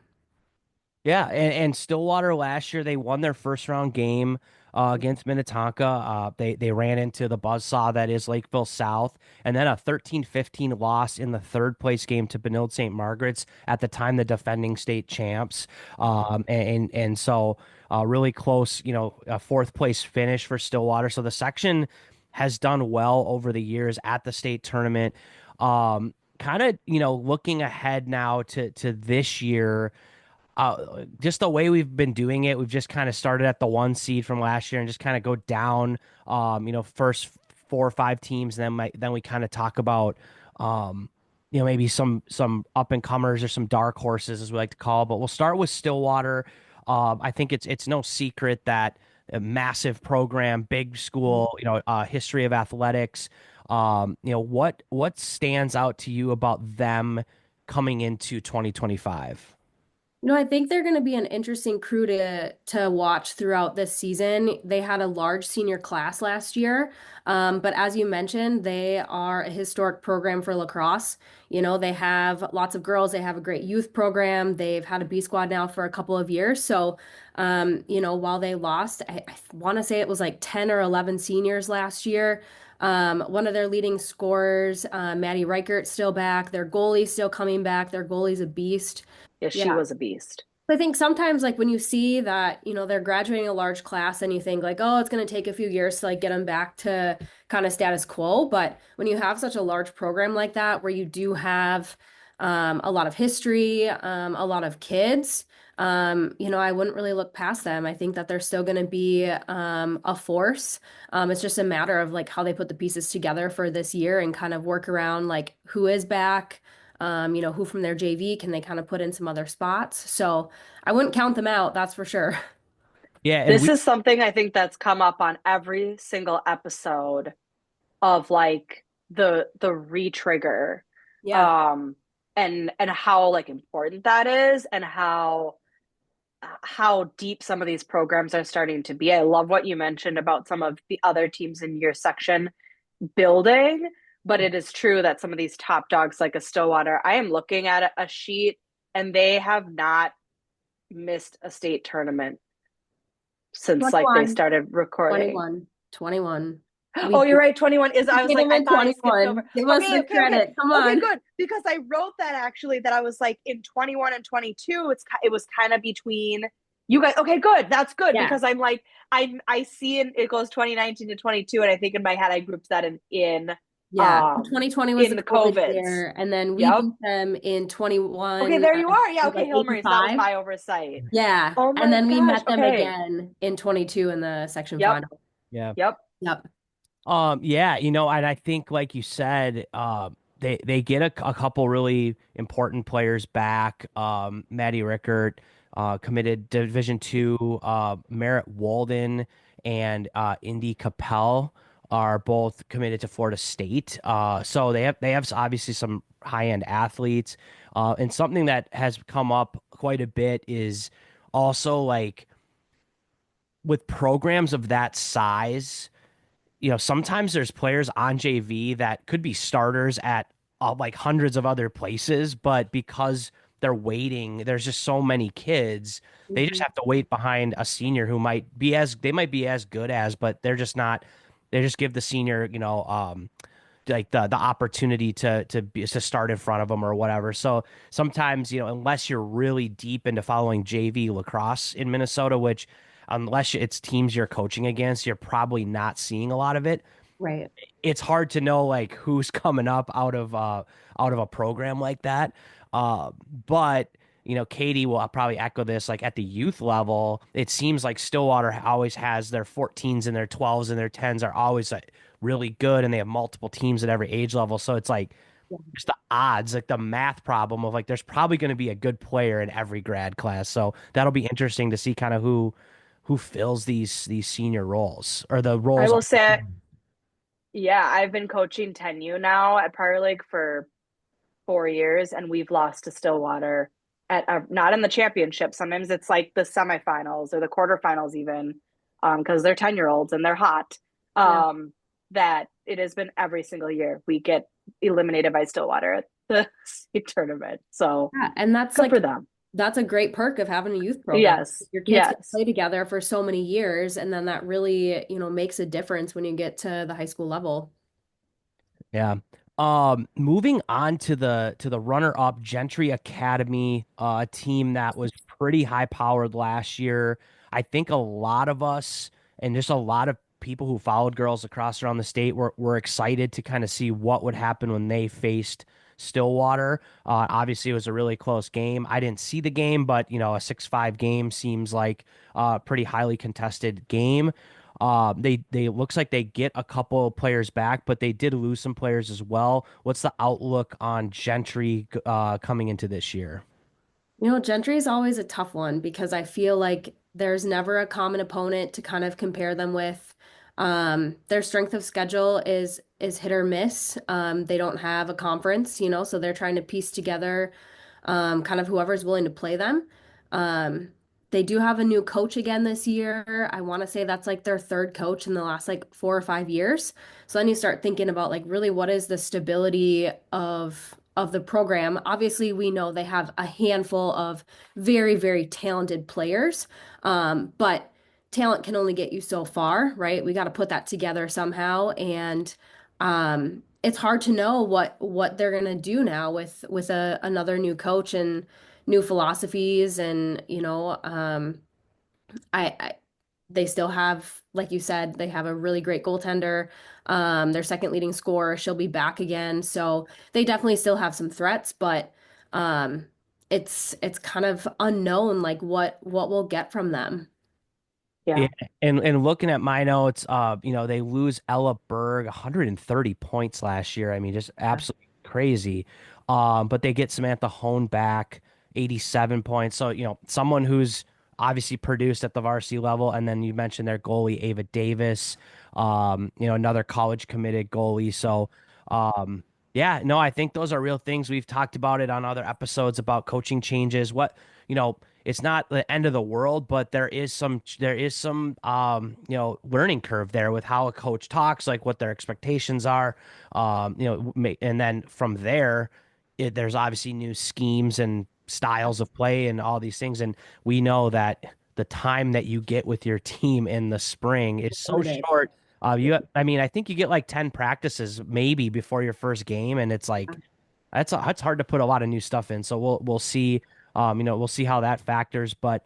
Yeah, and Stillwater last year they won their first round game against Minnetonka. They ran into the buzzsaw that is Lakeville South, and then a 13-15 loss in the third place game to Benilde St. Margaret's at the time the defending state champs. And so really close, a fourth place finish for Stillwater. So the section has done well over the years at the state tournament. Kind of, looking ahead now to this year just the way we've been doing it, we've just kind of started at the one seed from last year and just kind of go down, first four or five teams, and then we kind of talk about, maybe some up and comers or some dark horses as we like to call. But we'll start with Stillwater. I think it's no secret that a massive program, big school, history of athletics. What stands out to you about them coming into 2025? I think they're going to be an interesting crew to watch throughout this season. They had a large senior class last year, but as you mentioned, they are a historic program for lacrosse. They have lots of girls. They have a great youth program. They've had a B squad now for a couple of years. So, while they lost, I want to say it was like 10 or 11 seniors last year. One of their leading scorers, Maddie Reichert, still back. Their goalie's still coming back. Their goalie's a beast. Yeah, she Yeah. was a beast. I think sometimes like when you see that, they're graduating a large class and you think like, oh, it's going to take a few years to like get them back to kind of status quo. But when you have such a large program like that, where you do have a lot of history, a lot of kids, I wouldn't really look past them. I think that they're still going to be a force. It's just a matter of like how they put the pieces together for this year and kind of work around like who is back. Who from their JV can they kind of put in some other spots? So I wouldn't count them out, that's for sure. Yeah, and This we is something I think that's come up on every single episode of like the re-trigger Yeah. um and how like important that is and how how deep some of these programs are starting to be. I love what you mentioned about some of the other teams in your section building, but it is true that some of these top dogs like a Stillwater, I am looking at a sheet and they have not missed a state tournament since like they 21, started recording. 21. Oh, you're right. 21 is, I was Get like, him I in thought I skipped 21. over. Give us Okay, the okay, okay. credit. Come Okay, on. good. Because I wrote that actually that I was like in 21 and 22, it was kind of between you guys. Okay, good. That's good Yeah. because I'm like, I see it goes 2019 to 22, and I think in my head I grouped that in Yeah. 2020 was in the the COVID COVIDs. year, and then we Yep. beat them in 21. Okay, there you are. Yeah, like okay, Hill Murray. So that was 85. my oversight. Yeah. Oh And my then we gosh. met them Okay. again in 22 in the section Yep. final. Yeah. Yep. Yep. Yeah, and I think like you said, they get a couple really important players back. Maddie Rickert, committed Division II. Merritt Walden and Indy Capel are both committed to Florida State. So they have obviously some high-end athletes. And something that has come up quite a bit is also like with programs of that size, sometimes there's players on JV that could be starters at like hundreds of other places, but because they're waiting, there's just so many kids, they just Mhm. have to wait behind a senior who they might be as good as, but they're just not, they just give the senior, like the opportunity to start in front of them or whatever. So sometimes, unless you're really deep into following JV lacrosse in Minnesota, which unless it's teams you're coaching against, you're probably not seeing a lot of it. Right. It's hard to know like who's coming up out of a program like that. But Katie will probably echo this. Like at the youth level, it seems like Stillwater always has their 14s and their 12s and their 10s are always like really good, and they have multiple teams at every age level. So it's like Yeah. just the odds, like the math problem of like there's probably going to be a good player in every grad class. So that'll be interesting to see kind of who fills these senior roles or the I roles. will say, yeah, I've been coaching 10U now at Prior Lake for 4 years, and we've lost to Stillwater at not in the championship. Sometimes it's like the semifinals or the quarterfinals, even because they're 10-year-olds and they're hot. Yeah. That it has been every single year we get eliminated by Stillwater at the state tournament. So Yeah. And that's good like, for them. that's a great perk of having a youth program. Yes. Your kids can Yes. play together for so many years, and then that really, makes a difference when you get to the high school level. Yeah. Moving on to the runner-up Gentry Academy, a team that was pretty high-powered last year. I think a lot of us and just a lot of people who followed girls lacrosse around the state were excited to kind of see what would happen when they faced Stillwater. Obviously, it was a really close game. I didn't see the game, but a 6-5 game seems like a pretty highly contested game. They looks like they get a couple players back, but they did lose some players as well. What's the outlook on Gentry coming into this year? Gentry is always a tough one because I feel like there's never a common opponent to kind of compare them with. Their strength of schedule is hit or miss. They don't have a conference, so they're trying to piece together kind of whoever's willing to play them. Um, they do have a new coach again this year. I want to say that's like their third coach in the last like 4 or 5 years. So then you start thinking about like really what is the stability of the program. Obviously, we know they have a handful of very, very talented players, but talent can only get you so far, right? We got to put that together somehow, and it's hard to know what they're gonna do now with another new coach and new philosophies, and I they still have, like you said, they have a really great goaltender. Their second leading scorer, she'll be back again. So they definitely still have some threats, but it's kind of unknown like what we'll get from them. Yeah, Yeah. and looking at my notes, they lose Ella Berg 130 points last year. I mean, just absolutely crazy. But they get Samantha Hone back 87 points. So, someone who's obviously produced at the varsity level. And then you mentioned their goalie, Ava Davis, another college committed goalie. So, yeah, no, I think those are real things. We've talked about it on other episodes about coaching changes. What, it's not the end of the world, but there is some learning curve there with how a coach talks, like what their expectations are. And then from there, there's obviously new schemes and styles of play and all these things. And we know that the time that you get with your team in the spring is so Limited. short. I mean, I think you get like 10 practices maybe before your first game, and it's like that's hard to put a lot of new stuff in. So we'll see. We'll see how that factors. But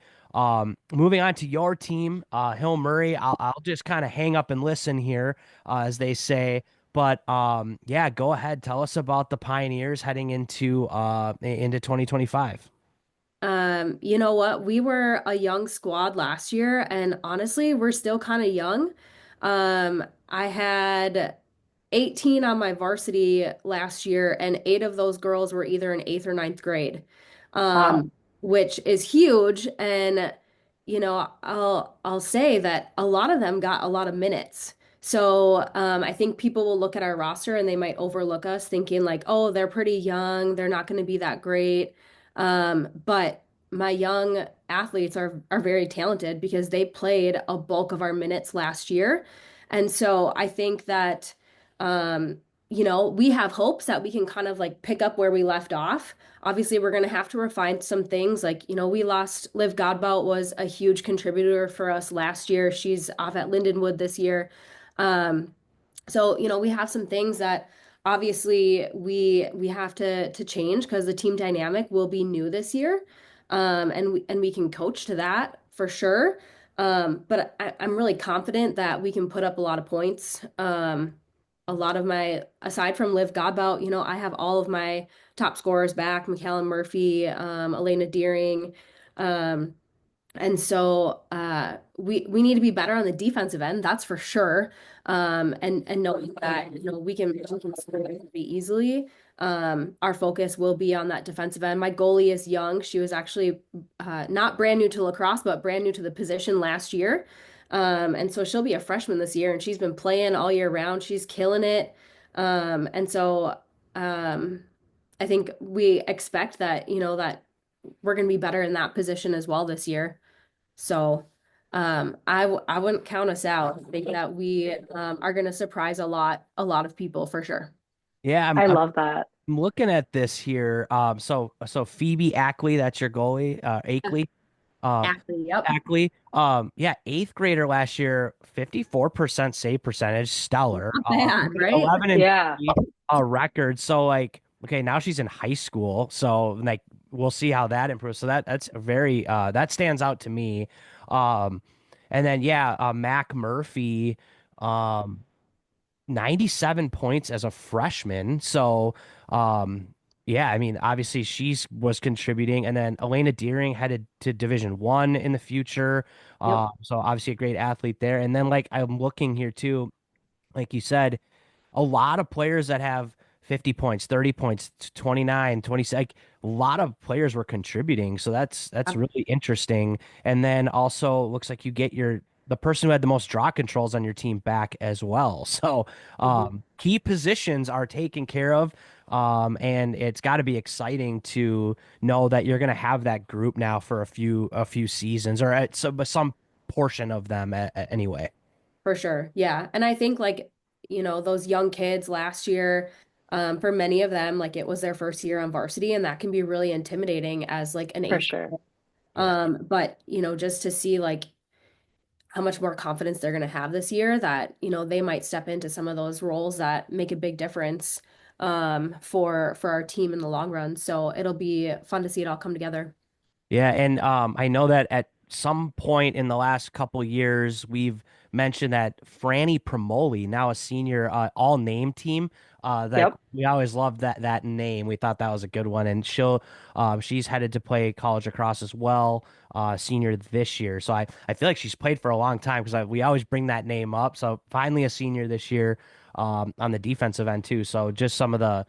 moving on to your team, Hill Murray, I'll just kind of hang up and listen here, as they say. But yeah, go ahead. Tell us about the Pioneers heading into 2025. You know what? We were a young squad last year, and honestly, we're still kind of young. I had 18 on my varsity last year, and 8 of those girls were either in 8th or ninth grade, Wow. um, which is huge. And I'll say that a lot of them got a lot of minutes. So I think people will look at our roster and they might overlook us, thinking like, oh, they're pretty young, they're not going to be that great. But my young athletes are very talented because they played a bulk of our minutes last year. And so I think that we have hopes that we can kind of like pick up where we left off. Obviously, we're going to have to refine some things. Like, we lost Liv Godbout was a huge contributor for us last year. She's off at Lindenwood this year. Um, so, we have some things that obviously we have to change because the team dynamic will be new this year. And we can coach to that for sure. But I'm really confident that we can put up a lot of points. A lot of aside from Liv Godbout, I have all of my top scorers back, McCallum Murphy, Elena Deering. Um, and so we need to be better on the defensive end, that's for sure. And knowing that we can score pretty easily. Our focus will be on that defensive end. My goalie is young. She was actually not brand new to lacrosse, but brand new to the position last year. And so she'll be a freshman this year, and she's been playing all year round. She's killing it. And so I think we expect that, that we're going to be better in that position as well this year. So I wouldn't count us out. I think that we are going to surprise a lot of people for sure. Yeah, I love that. I'm looking at this here. So Phoebe Ackley, that's your goalie, Akley. Actually, yep. Ackley. Yeah, eighth grader last year, 54% save percentage, stellar. Not bad, right? 11 and Yeah. 3, a record. So like, okay, now she's in high school. So like we'll see how that improves. So that's very that stands out to me. Um and then yeah, Mac Murphy, um 97 points as a freshman. So, yeah, I mean, obviously she's was contributing, and then Elena Deering headed to Division 1 in the future. Yep. So obviously a great athlete there. And then like I'm looking here too, like you said, a lot of players that have 50 points, 30 points, 29, 20, like a lot of players were contributing. So that's really interesting. And then also looks like you get the person who had the most draw controls on your team back as well. So key positions are taken care of. And it's got to be exciting to know that you're going to have that group now for a few seasons or at some portion of them anyway. For sure. Yeah. And I think like, those young kids last year, for many of them, like it was their first year on varsity, and that can be really intimidating as like an For eighth. sure. But just to see like how much more confidence they're going to have this year that, they might step into some of those roles that make a big difference for our team in the long run. So it'll be fun to see it all come together. Yeah, and I know that at some point in the last couple years, we've mentioned that Franny Promoli, now a senior, all name team. That Yep. we always loved that name. We thought that was a good one, and she's headed to play college lacrosse as well, senior this year. So I feel like she's played for a long time because we always bring that name up. So finally a senior this year, on the defensive end too. So just some of the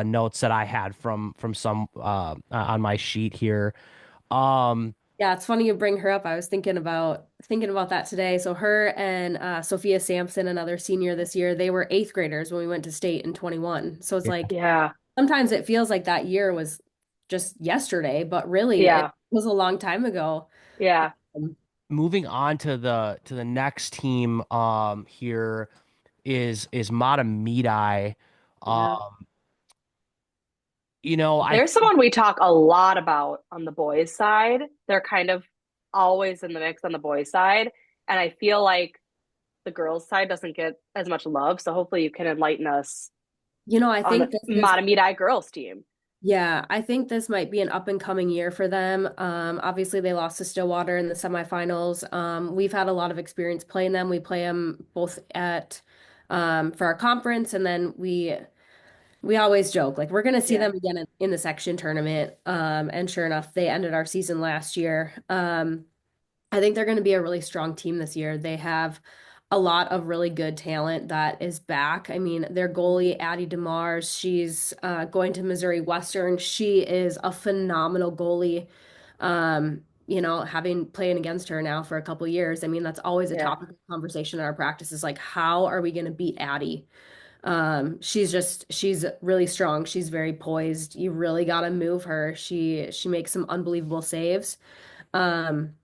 notes that I had from some on my sheet here. Yeah, it's funny you bring her up. I was thinking about that today. So her and Sophia Sampson, another senior this year, they were eighth graders when we went to state in 21. So it's like Yeah. sometimes it feels like that year was just yesterday, but really Yeah. was a long time ago. Yeah. Um, Moving on to the next team here is Matamidi. yeah. Um, you know, I There's someone we talk a lot about on the boys' side. They're kind of always in the mix on the boys' side. And I feel like the girls' side doesn't get as much love. So hopefully you can enlighten us I on think the this Matamidi girls team. yeah, I think this might be an up and coming year for them. Obviously they lost to Stillwater in the semifinals. We've had a lot of experience playing them. We play them both at for our conference, and then we always joke like we're going to see Yeah. them again in the section tournament. And sure enough, they ended our season last year. I think they're going to be a really strong team this year. They have a lot of really good talent that is back. I mean, their goalie, Addie DeMars, she's going to Missouri Western. She is a phenomenal goalie. Having playing against her now for a couple years, I mean, that's always a Yeah. topic of conversation in our practice is like, how are we going to beat Addie? She's really strong. She's very poised. You really got to move her. She makes some unbelievable saves. Um,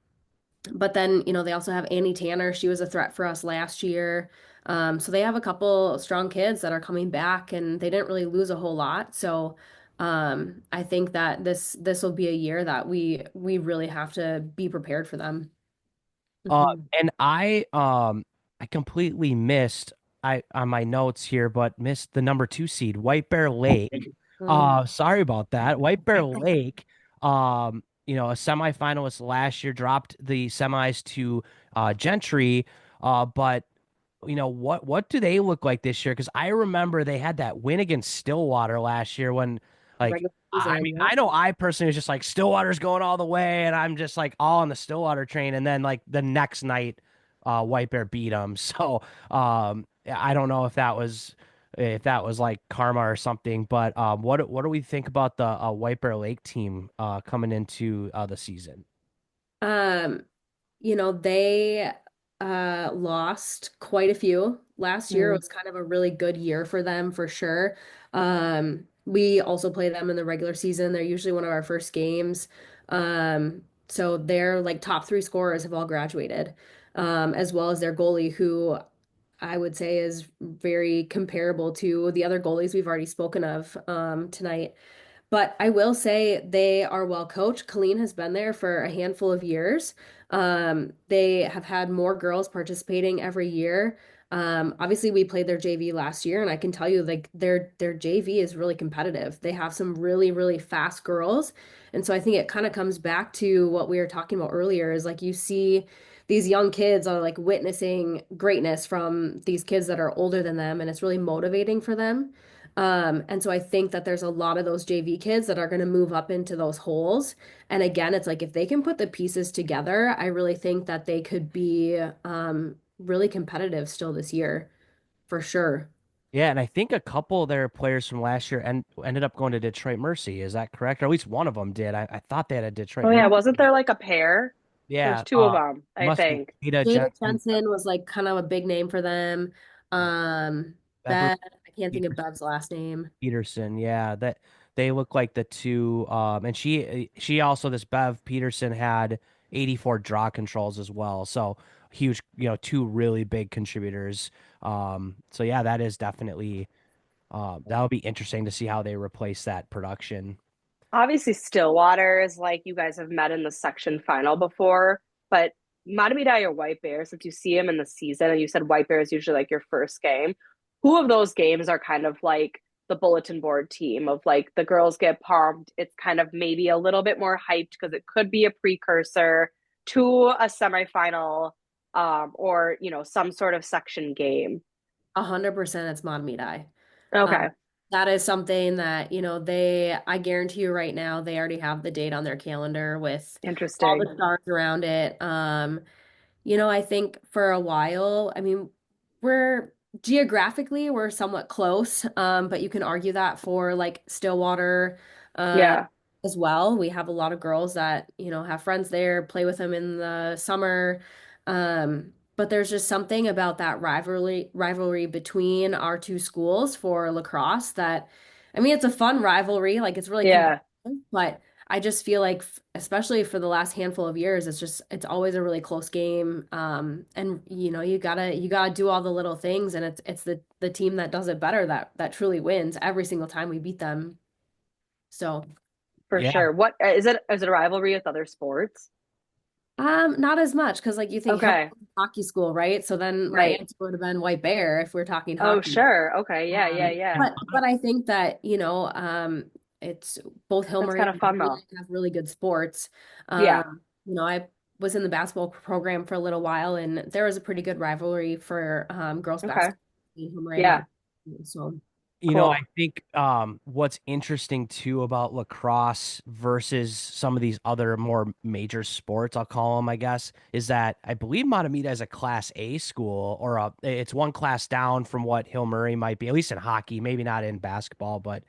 but then, they also have Annie Tanner. She was a threat for us last year. So they have a couple strong kids that are coming back, and they didn't really lose a whole lot. So I think that this will be a year that we really have to be prepared for them. Uh, Mhm. and I completely missed I on my notes here, but missed the number 2 seed, White Bear Lake. Um, Sorry about that. White Bear Lake, a semifinalist last year, dropped the semis to Gentry. But what do they look like this year? Because I remember they had that win against Stillwater last year when like regular I season, mean yep. I know I personally was just like Stillwater's going all the way and I'm just like all on the Stillwater train and then like the next night White Bear beat them. So I don't know if that was like karma or something, but what do we think about the White Bear Lake team coming into the season? Um, they lost quite a few. Last year Mm. was kind of a really good year for them for sure. We also play them in the regular season. They're usually one of our first games. So their like top three scorers have all graduated, as well as their goalie, who I would say is very comparable to the other goalies we've already spoken of tonight. But I will say they are well coached. Colleen has been there for a handful of years. They have had more girls participating every year. Obviously, we played their JV last year, and I can tell you, like their JV is really competitive. They have some really, really fast girls, and so I think it kind of comes back to what we were talking about earlier. Is like you see these young kids are like witnessing greatness from these kids that are older than them, and it's really motivating for them. And so I think that there's a lot of those JV kids that are going to move up into those holes. And again, it's like if they can put the pieces together, I really think that they could be really competitive still this year, for sure. Yeah, and I think a couple of their players from last year ended up going to Detroit Mercy. Is that correct? Or at least one of them did. I thought they had a Detroit Oh yeah, Mercy. wasn't there like a pair? There's Yeah, two of them, I must be think. Ada Jada Jensen, Jensen was like kind of a big name for them. Beverly Bev, I can't think of Bev's last name. Peterson. Yeah, that they look like the two. And she also this Bev Peterson had 84 draw controls as well. So huge, two really big contributors. So yeah, that is definitely that would be interesting to see how they replace that production. Obviously, Stillwater is like you guys have met in the section final before, but Matamidi or White Bear, since you see him in the season, and you said White Bear is usually like your first game, who of those games are kind of like the bulletin board team of like the girls get pumped? It's kind of maybe a little bit more hyped because it could be a precursor to a semifinal, or some sort of section game. 100% it's Monmedi. Okay, That is something that, I guarantee you right now, they already have the date on their calendar with all interesting. the stars around it. I think for a while, I mean, we're we're somewhat close, but you can argue that for like Stillwater, uh, Yeah, as well. We have a lot of girls that, have friends there, play with them in the summer. But there's just something about that rivalry between our two schools for lacrosse that, I mean, it's a fun rivalry, like it's really yeah. competitive, but I just feel like, especially for the last handful of years, it's always a really close game. And you gotta do all the little things, and it's the team that does it better that truly wins every single time we beat them. So, For Yeah. sure. What is it a rivalry with other sports? not as much because like you think Okay. hockey school, right? So then my Right. answer would have been White Bear if we're talking Oh, hockey. sure. Okay. Yeah, yeah, yeah. But I think that, it's both That's Hillary kind and of fun Woodbury though. have really good sports. Yeah. I was in the basketball program for a little while, and there was a pretty good rivalry for girls Okay. basketball between Hillary and Yeah. Woodbury. So, I Cool. think what's interesting too about lacrosse versus some of these other more major sports, I'll call them, I guess, is that I believe Matamita is a Class A school, or it's one class down from what Hill Murray might be, at least in hockey, maybe not in basketball, but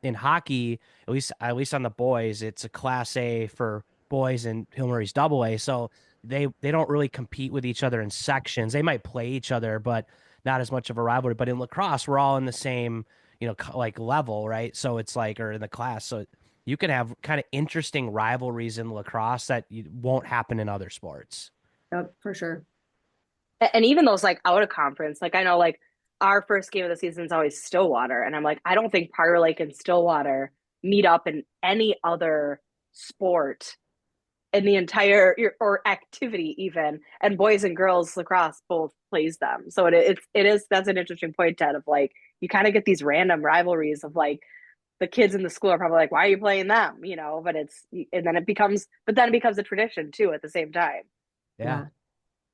in hockey, at least on the boys, it's a Class A for boys and Hill Murray's double A. So they don't really compete with each other in sections. They might play each other, but not as much of a rivalry. But in lacrosse, we're all in the same, like level, right? So it's like, or in the class. So you can have kind of interesting rivalries in lacrosse that won't happen in other sports. yep, for sure. And even those like out of conference, like I know like our first game of the season is always Stillwater, and I'm like, I don't think Prior Lake and Stillwater meet up in any other sport in the entire or activity even. And boys and girls lacrosse both plays them, so it is that's an interesting point, Ted, of like you kind of get these random rivalries of like the kids in the school are probably like, why are you playing them, but then it becomes a tradition too at the same time. Yeah.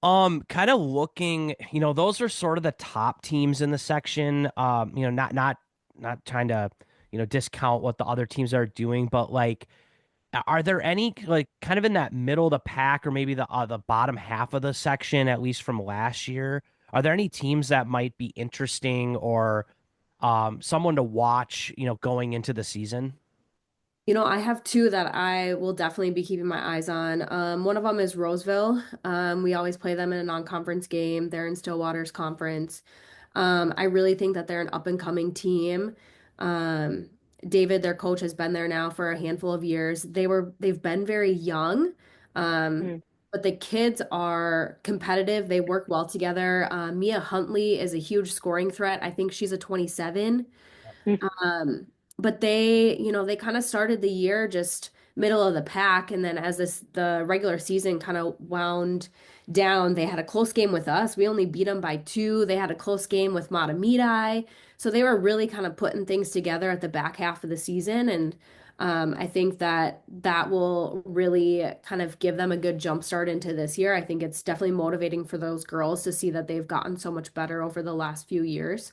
Yeah. Kind of looking, those are sort of the top teams in the section. Not trying to, discount what the other teams are doing, but like, are there any like kind of in that middle of the pack or maybe the bottom half of the section, at least from last year? Are there any teams that might be interesting or someone to watch, going into the season? I have two that I will definitely be keeping my eyes on. One of them is Roseville. We always play them in a non-conference game. They're in Stillwater's conference. I really think that they're an up-and-coming team. Um, David, their coach, has been there now for a handful of years. They've been very young, um, Mm. but the kids are competitive. They work well together. Mia Huntley is a huge scoring threat. I think she's a 27. Um, but they kind of started the year just middle of the pack, and then as the regular season kind of wound down, they had a close game with us. We only beat them by two. They had a close game with Matamidi. So they were really kind of putting things together at the back half of the season, and I think that will really kind of give them a good jump start into this year. I think it's definitely motivating for those girls to see that they've gotten so much better over the last few years.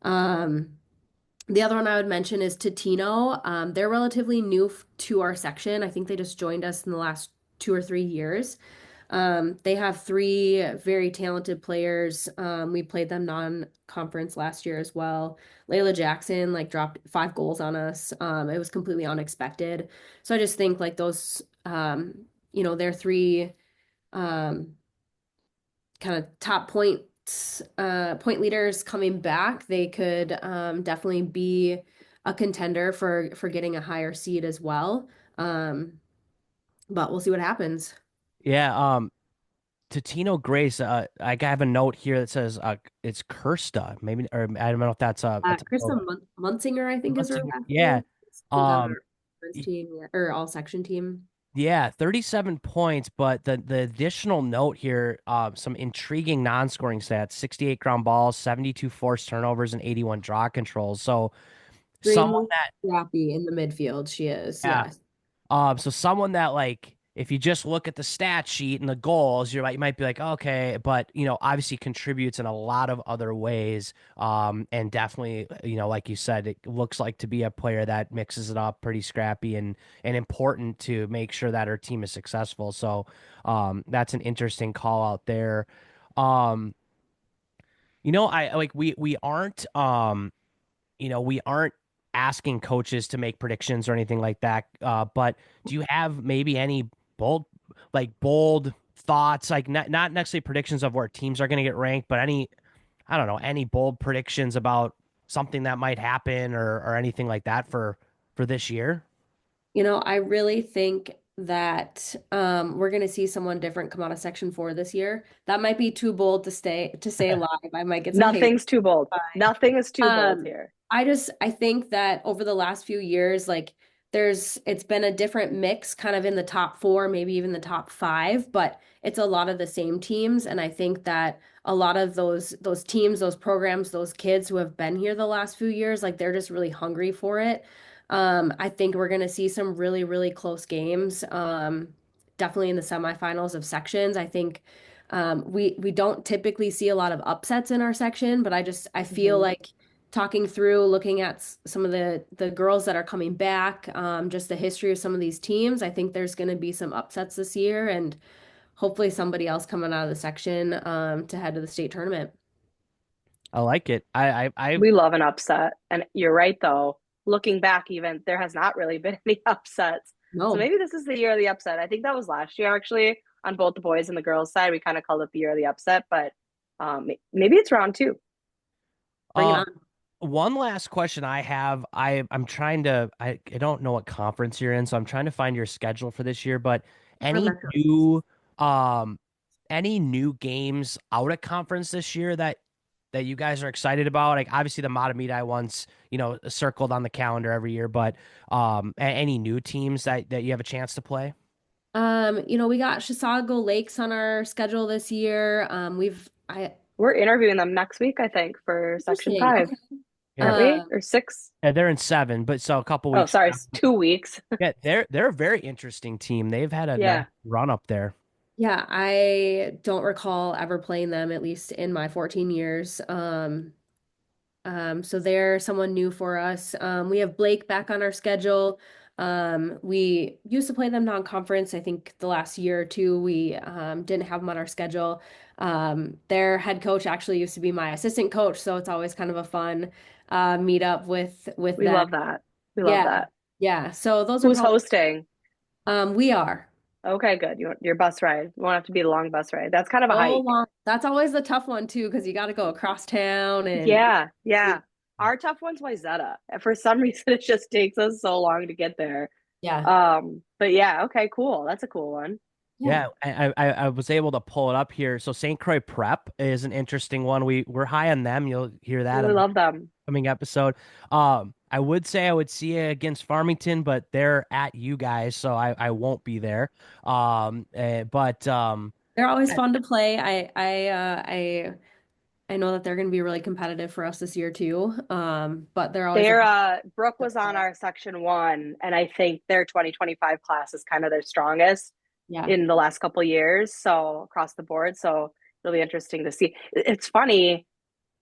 Um, the other one I would mention is Totino. They're relatively new to our section. I think they just joined us in the last 2 or 3 years. They have three very talented players. We played them non-conference last year as well. Layla Jackson like dropped 5 goals on us. It was completely unexpected. So I just think like those, they're three um, kind of top point leaders coming back, they could definitely be a contender for getting a higher seed as well. Um, but we'll see what happens. Yeah. Totino Grace, I have a note here that says it's Kirsta, maybe, or I don't know if that's a Krista typo. Munsinger, I think is her last Yeah. name. She's on Um, our conference team, yeah, or all section team. Yeah, 37 points, but the additional note here, some intriguing non-scoring stats: 68 ground balls, 72 forced turnovers, and 81 draw controls. So someone Extremely that, scrappy in the midfield, she is. yeah, Yes. so someone that like if you just look at the stat sheet and the goals, you might be like, okay, but obviously contributes in a lot of other ways. And definitely, like you said, it looks like to be a player that mixes it up, pretty scrappy and important to make sure that her team is successful. So, that's an interesting call out there. Um, I like we aren't we aren't asking coaches to make predictions or anything like that. But do you have maybe any bold, bold thoughts, like not necessarily predictions of where teams are going to get ranked, but I don't know, any bold predictions about something that might happen or anything like that for this year? I really think that we're going to see someone different come out of Section 4 this year. That might be too bold to say live. I might get some hate. Nothing's too bold. Nothing is too bold Um, here. I think that over the last few years, like it's been a different mix kind of in the top four, maybe even the top five, but it's a lot of the same teams. And I think that a lot of those teams, those programs, those kids who have been here the last few years, like they're just really hungry for it. I think we're going to see some really, really close games. Definitely in the semifinals of sections. I think we don't typically see a lot of upsets in our section, but I feel like talking through, looking at some of the girls that are coming back, just the history of some of these teams, I think there's going to be some upsets this year, and hopefully somebody else coming out of the section to head to the state tournament. I like it. We love an upset. And you're right, though. Looking back, even there has not really been any upsets. So No. maybe this is the year of the upset. I think that was last year, actually, on both the boys and the girls side. We kind of called it the year of the upset, but maybe it's round two. Bring it Uh, on. one last question I have. I'm trying to I don't know what conference you're in, so I'm trying to find your schedule for this year, but Our any Metro. new um any new games out of conference this year that you guys are excited about? Like obviously the Matamidi ones, circled on the calendar every year, but any new teams that you have a chance to play? We got Chisago Lakes on our schedule this year. We're interviewing them next week, I think, for section Interesting. 5, Okay. aren't Yeah. we? Or 6? They're in 7, but so a couple Oh, weeks. sorry, 2 weeks. Yeah, they're a very interesting team. They've had a nice Yeah. run up there. Yeah, I don't recall ever playing them, at least in my 14 years. So they're someone new for us. We have Blake back on our schedule. We used to play them non-conference. I think the last year or two we didn't have them on our schedule. Their head coach actually used to be my assistant coach, so it's always kind of a fun meet up with We them. love that. We love Yeah, that. yeah. So those are Who's probably hosting? we are. Okay, good. Your bus ride. You won't have to be a long bus ride. That's kind of a So hike. long. That's always the tough one too, because you got to go across town and Yeah, yeah. Our tough one's Wayzata. And for some reason, it just takes us so long to get there. yeah, But yeah, okay, cool. That's a cool one. yeah. Yeah, I was able to pull it up here. So St. Croix Prep is an interesting one. We're high on them. You'll hear that Really in the love them. coming episode. I would say I would see you against Farmington, but they're at you guys, so I won't be there. But They're always fun to play. I know that they're going to be really competitive for us this year too. But they're always a Their fun. Brooke was on our section 1, and I think their 2025 class is kind of their strongest Yeah. in the last couple of years, so across the board. So it'll be interesting to see. It's funny,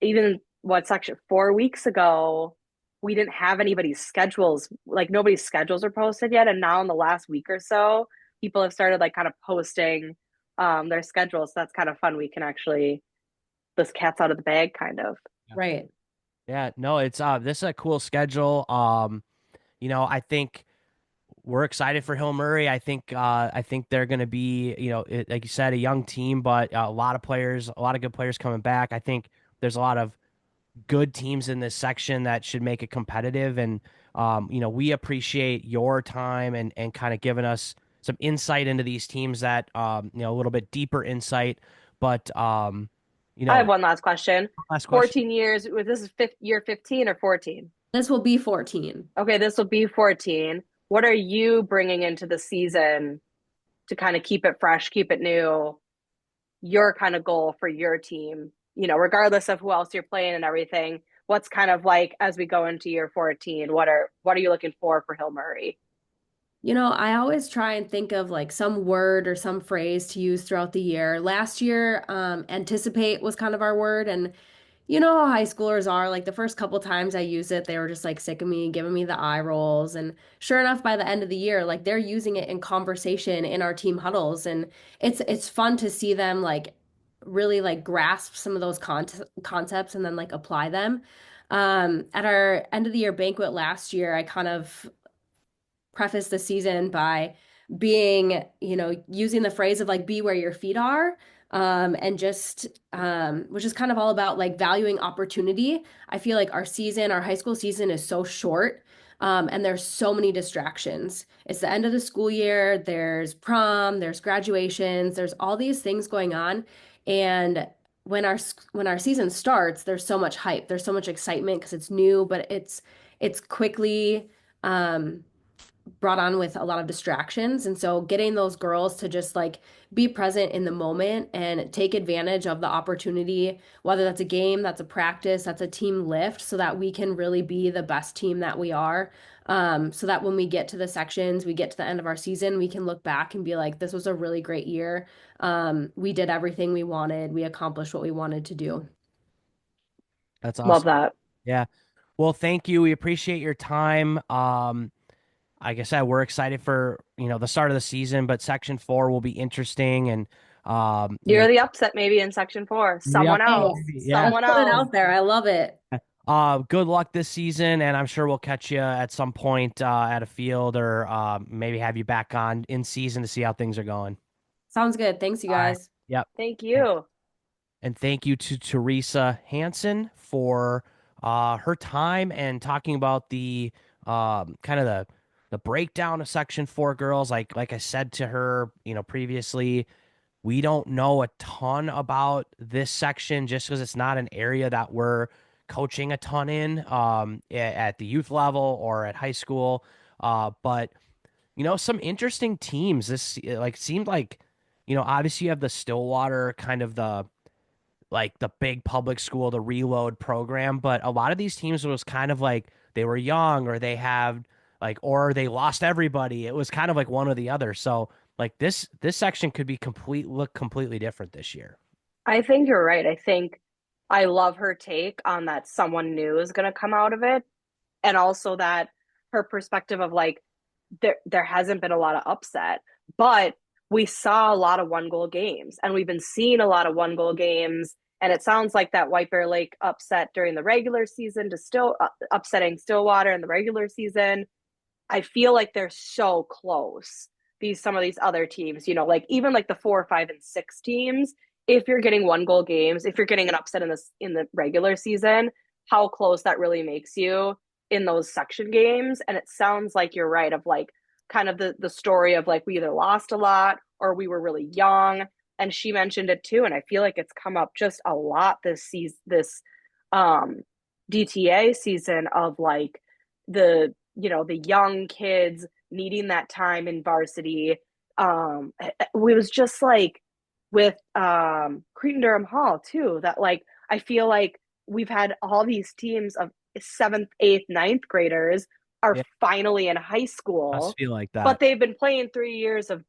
even what section 4 weeks ago, we didn't have anybody's schedules, like nobody's schedules are posted yet. And now in the last week or so, people have started like kind of posting their schedules. So that's kind of fun. We can actually, this cat's out of the bag kind of. Right. yeah, no, it's this is a cool schedule. I think we're excited for Hill Murray. I think they're going to be, like you said, a young team, but a lot of players, a lot of good players coming back. I think there's a lot of good teams in this section that should make it competitive. And we appreciate your time and kind of giving us some insight into these teams that a little bit deeper insight. But I have one last question. last question. 14 years, this is year 15 or 14? This will be 14. Okay, this will be 14. What are you bringing into the season to kind of keep it fresh, keep it new? Your kind of goal for your team, regardless of who else you're playing and everything. What's kind of like as we go into year 14? What are you looking for Hill Murray? I always try and think of like some word or some phrase to use throughout the year. Last year, anticipate was kind of our word. And you know how high schoolers are, like the first couple times I used it, they were just like sick of me, giving me the eye rolls. And sure enough, by the end of the year, like they're using it in conversation in our team huddles. And it's fun to see them like really like grasp some of those concepts and then like apply them. At our end of the year banquet last year, I kind of preface the season by being, using the phrase of like be where your feet are. And just which is kind of all about like valuing opportunity. I feel like our high school season is so short. And there's so many distractions. It's the end of the school year, there's prom, there's graduations, there's all these things going on. And when our season starts, there's so much hype, there's so much excitement because it's new, but it's quickly um brought on with a lot of distractions. And so getting those girls to just like be present in the moment and take advantage of the opportunity, whether that's a game, that's a practice, that's a team lift, so that we can really be the best team that we are. So that when we get to the sections, we get to the end of our season, we can look back and be like, this was a really great year. We did everything we wanted. We accomplished what we wanted to do. That's Love awesome. that. Yeah. Well, thank you. We appreciate your time. Like I said, we're excited for, the start of the season, but section 4 will be interesting and You're the upset maybe in section 4. yep, Someone Hey, else. yeah. let's Someone put it else. out there. I love it. Good luck this season, and I'm sure we'll catch you at some point at a field or maybe have you back on in season to see how things are going. Sounds good. Thanks, you All right. guys. Yep. Thank you. And thank you to Theresa Hanson for her time and talking about the kind of the breakdown of Section 4 girls. Like I said to her, previously, we don't know a ton about this section just because it's not an area that we're coaching a ton in at the youth level or at high school. But some interesting teams. This like seemed like, obviously you have the Stillwater kind of the big public school, the reload program, but a lot of these teams was kind of like they were young or they have or they lost everybody. It was kind of like one or the other. So like this section could be look completely different this year. I think you're right. I think I love her take on that someone new is going to come out of it. And also that her perspective of like, there hasn't been a lot of upset, but we saw a lot of one goal games and we've been seeing a lot of one goal games. And it sounds like that White Bear Lake upset during the regular season to still upsetting Stillwater in the regular season. I feel like they're so close. Some of these other teams, like even like the 4, 5, and 6 teams. If you're getting one goal games, if you're getting an upset in the regular season, how close that really makes you in those section games. And it sounds like you're right of like kind of the story of like we either lost a lot or we were really young. And she mentioned it too, and I feel like it's come up just a lot this season, this um DTA season of like the young kids needing that time in varsity. It was just like with Cretin Durham Hall too, that like I feel like we've had all these teams of 7th, 8th, ninth graders are Yeah, finally in high I school, feel like but that. they've been playing 3 years of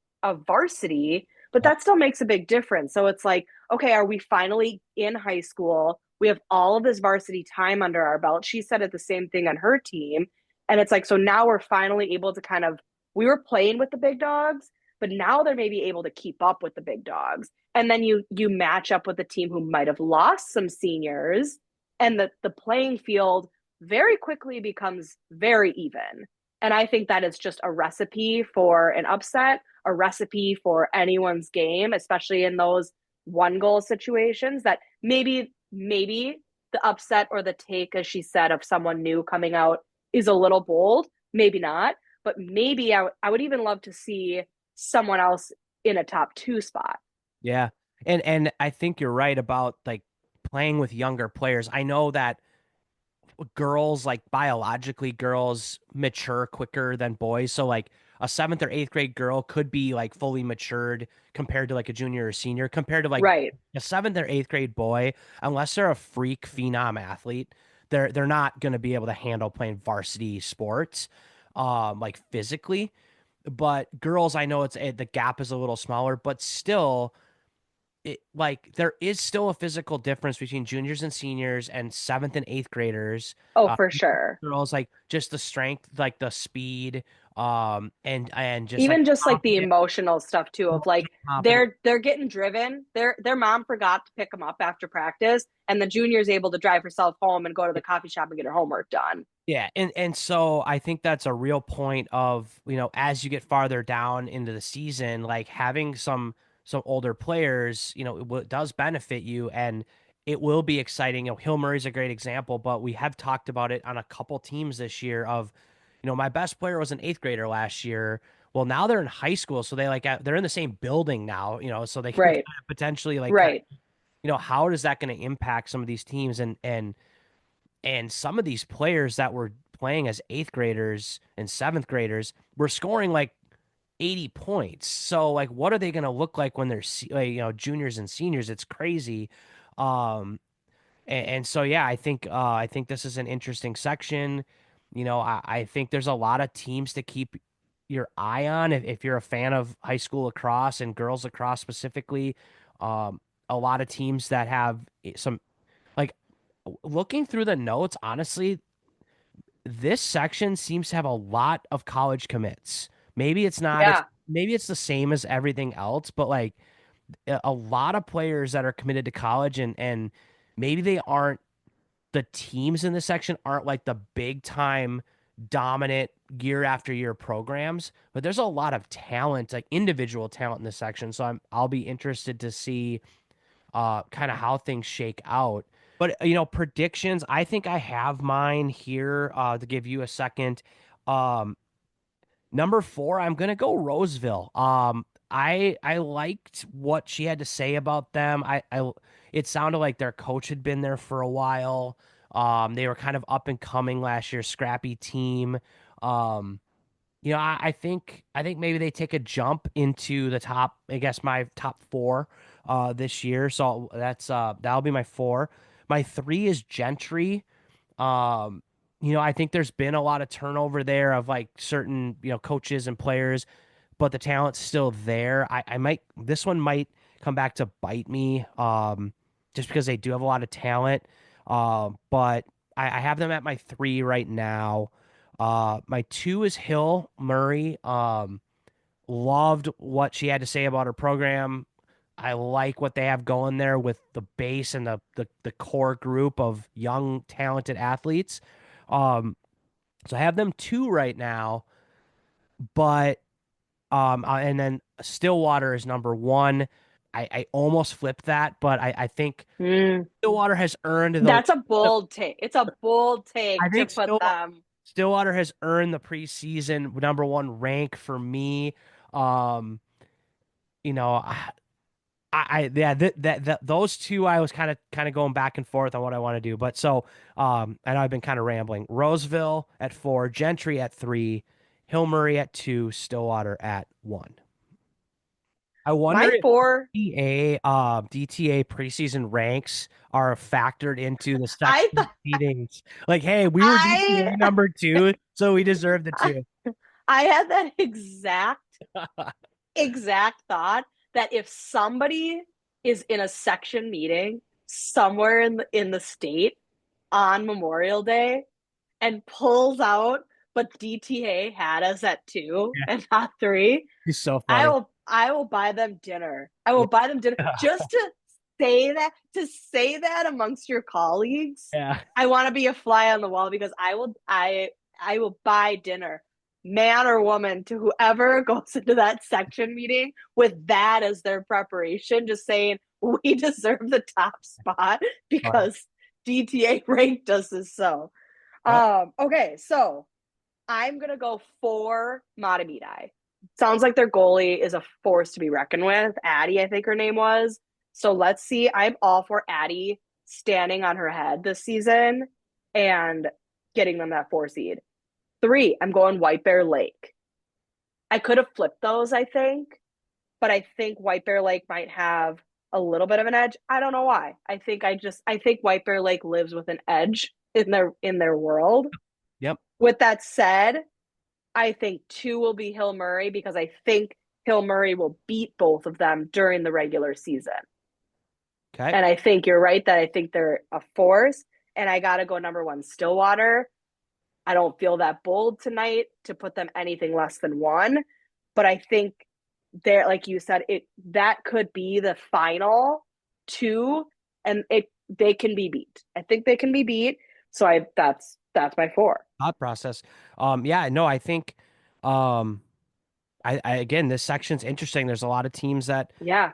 varsity, but Yep. that still makes a big difference. So it's like, okay, are we finally in high school? We have all of this varsity time under our belt. She said it the same thing on her team. And it's like, so now we're finally able to kind of, we were playing with the big dogs, but now they're maybe able to keep up with the big dogs. And then you match up with a team who might have lost some seniors, and the playing field very quickly becomes very even. And I think that is just a recipe for an upset, a recipe for anyone's game, especially in those one goal situations that maybe the upset or the take, as she said, of someone new coming out is a little bold, maybe not, but maybe I would even love to see someone else in a top 2 spot. Yeah. And I think you're right about like playing with younger players. I know that girls, like biologically girls mature quicker than boys. So like a 7th or 8th grade girl could be like fully matured compared to like a junior or senior compared to like Right. a 7th or 8th grade boy, unless they're a freak phenom athlete, they're not going to be able to handle playing varsity sports like physically. But girls, I know the gap is a little smaller, but still like there is still a physical difference between juniors and seniors and 7th and 8th graders. Oh, Uh, for sure. girls like just the strength, like the speed, and just like Even just like the confidence, emotional stuff too of like confidence. they're getting driven. Their mom forgot to pick them up after practice, and the junior's able to drive herself home and go to the coffee shop and get her homework done. Yeah, and so I think that's a real point of, as you get farther down into the season, like having some older players, it does benefit you and it will be exciting. Hill Murray's a great example, but we have talked about it on a couple teams this year of, my best player was an eighth grader last year. Well, now they're in high school, so they're in the same building now, so they can kind Right. of potentially Right. how is that going to impact some of these teams and some of these players that were playing as eighth graders and seventh graders were scoring like 80 points. So like, what are they going to look like when they're juniors and seniors? It's crazy. Um, and so yeah, I think this is an interesting section. I think there's a lot of teams to keep your eye on if you're a fan of high school lacrosse and girls lacrosse specifically. A lot of teams that have some like looking through the notes, honestly, this section seems to have a lot of college commits. Maybe it's not as Yeah. maybe it's the same as everything else, but like a lot of players that are committed to college and maybe they aren't the teams in this section aren't like the big time dominant year after year programs, but there's a lot of talent, like individual talent in this section. So I'll be interested to see kind of how things shake out. But predictions, I think I have mine here to give you a second. Um, Number 4, I'm gonna go Roseville. I liked what she had to say about them. It sounded like their coach had been there for a while. They were kind of up and coming last year, scrappy team. Um, I think maybe they take a jump into the top, I guess my top 4 this year. So that'll be my 4. My 3 is Gentry. Um, I think there's been a lot of turnover there of like certain, coaches and players, but the talent's still there. This one might come back to bite me, just because they do have a lot of talent. But I have them at my 3 right now. My 2 is Hill Murray. Loved what she had to say about her program. I like what they have going there with the base and the core group of young, talented athletes. Um, so I have them 2 right now, but and then Stillwater is number 1. I almost flipped that, but I think Mm. Stillwater has earned the. That's a bold take. It's a bold I take to think put them. Stillwater has earned the preseason number 1 rank for me. Um, you know, yeah, those 2 I was kind of going back and forth on what I want to do. But so I know I've been kind of rambling. Roseville at 4, Gentry at 3, Hill Murray at 2, Stillwater at 1. I wonder My if 4. DTA preseason ranks are factored into the I section thought meetings. Like, hey, we were I DTA number 2, so we deserve the 2. I had that exact thought that if somebody is in a section meeting somewhere in the state on Memorial Day and pulls out, but DTA had us at 2 Yeah, and not 3, he's so I funny. will I will buy them dinner. I will Yeah. buy them dinner just to say that amongst your colleagues. Yeah. I want to be a fly on the wall because I will buy dinner, man or woman, to whoever goes into that section meeting with that as their preparation, just saying we deserve the top spot Funny. because DTA ranked us as so. Yep. Okay, so I'm gonna go for Matamidi. Sounds like their goalie is a force to be reckoned with. Addie, I think her name was. So let's see. I'm all for Addie standing on her head this season and getting them that 4 seed. 3, I'm going White Bear Lake. I could have flipped those, I think, but I think White Bear Lake might have a little bit of an edge. I don't know why. I think White Bear Lake lives with an edge in their world. Yep. With that said, I think 2 will be Hill Murray because I think Hill Murray will beat both of them during the regular season. Okay. And I think you're right that I think they're a force. And I got to go number 1, Stillwater. I don't feel that bold tonight to put them anything less than 1. But I think they're, like you said, that could be the final 2, and they can be beat. I think they can be beat. So that's my 4. Thought process. Yeah, no, I think I again, this section's interesting. There's a lot of teams that Yeah.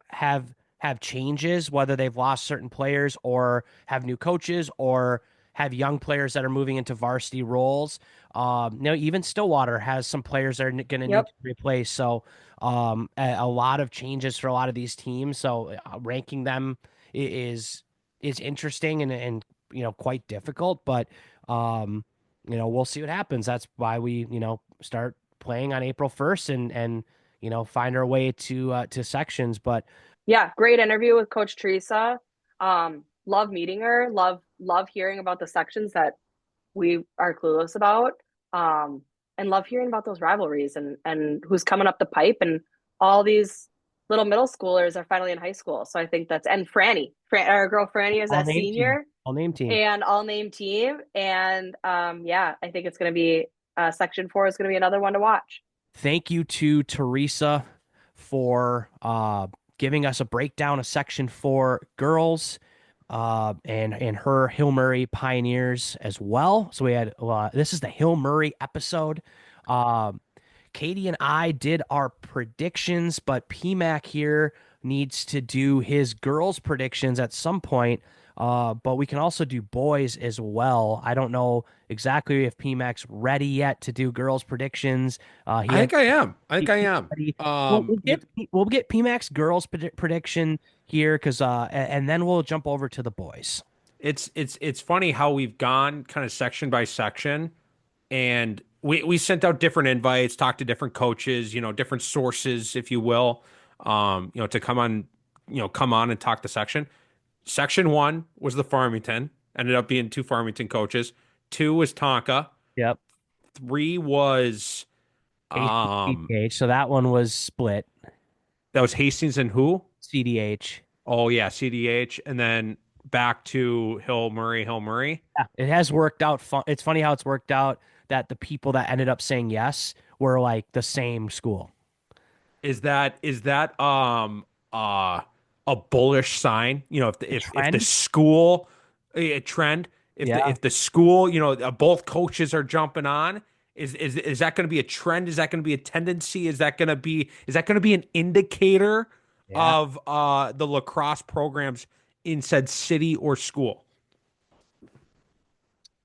have changes, whether they've lost certain players or have new coaches or have young players that are moving into varsity roles. Even Stillwater has some players that are going to need Yep. to replace. So, a lot of changes for a lot of these teams. So, ranking them is interesting and quite difficult. But we'll see what happens. That's why we start playing on April 1st and find our way to sections. But Yeah, great interview with Coach Theresa. Love meeting her. Love hearing about the sections that we are clueless about. And love hearing about those rivalries and who's coming up the pipe, and all these little middle schoolers are finally in high school. So I think that's, and our girl Franny is all a name team, senior all name team. and all name team. And yeah, I think it's going to be section 4 is going to be another one to watch. Thank you to Theresa for giving us a breakdown of Section 4 girls and her Hill Murray Pioneers as well. So we had this is the Hill Murray episode. Katie and I did our predictions, but PMAC here needs to do his girls' predictions at some point. But we can also do boys as well. I don't know exactly if PMAC's ready yet to do girls' predictions. I think I am. I think I am. We'll get PMAC's girls prediction here because and then we'll jump over to the boys. It's funny how we've gone kind of section by section, and we sent out different invites, talked to different coaches, different sources, if you will, to come on and talk the section. Section 1 was the Farmington, ended up being 2 Farmington coaches. 2 was Tonka. Yep. 3 was CDH. So that one was split. that was Hastings and who? CDH. Oh yeah, CDH, and then back to Hill Murray. Yeah, it has worked out. It's funny how it's worked out that the people that ended up saying yes were like the same school. Is that a bullish sign? If the school a trend, if the school, both coaches are jumping on, is that going to be a trend? Is that going to be a tendency? Is that going to be an indicator of the lacrosse programs in said city or school?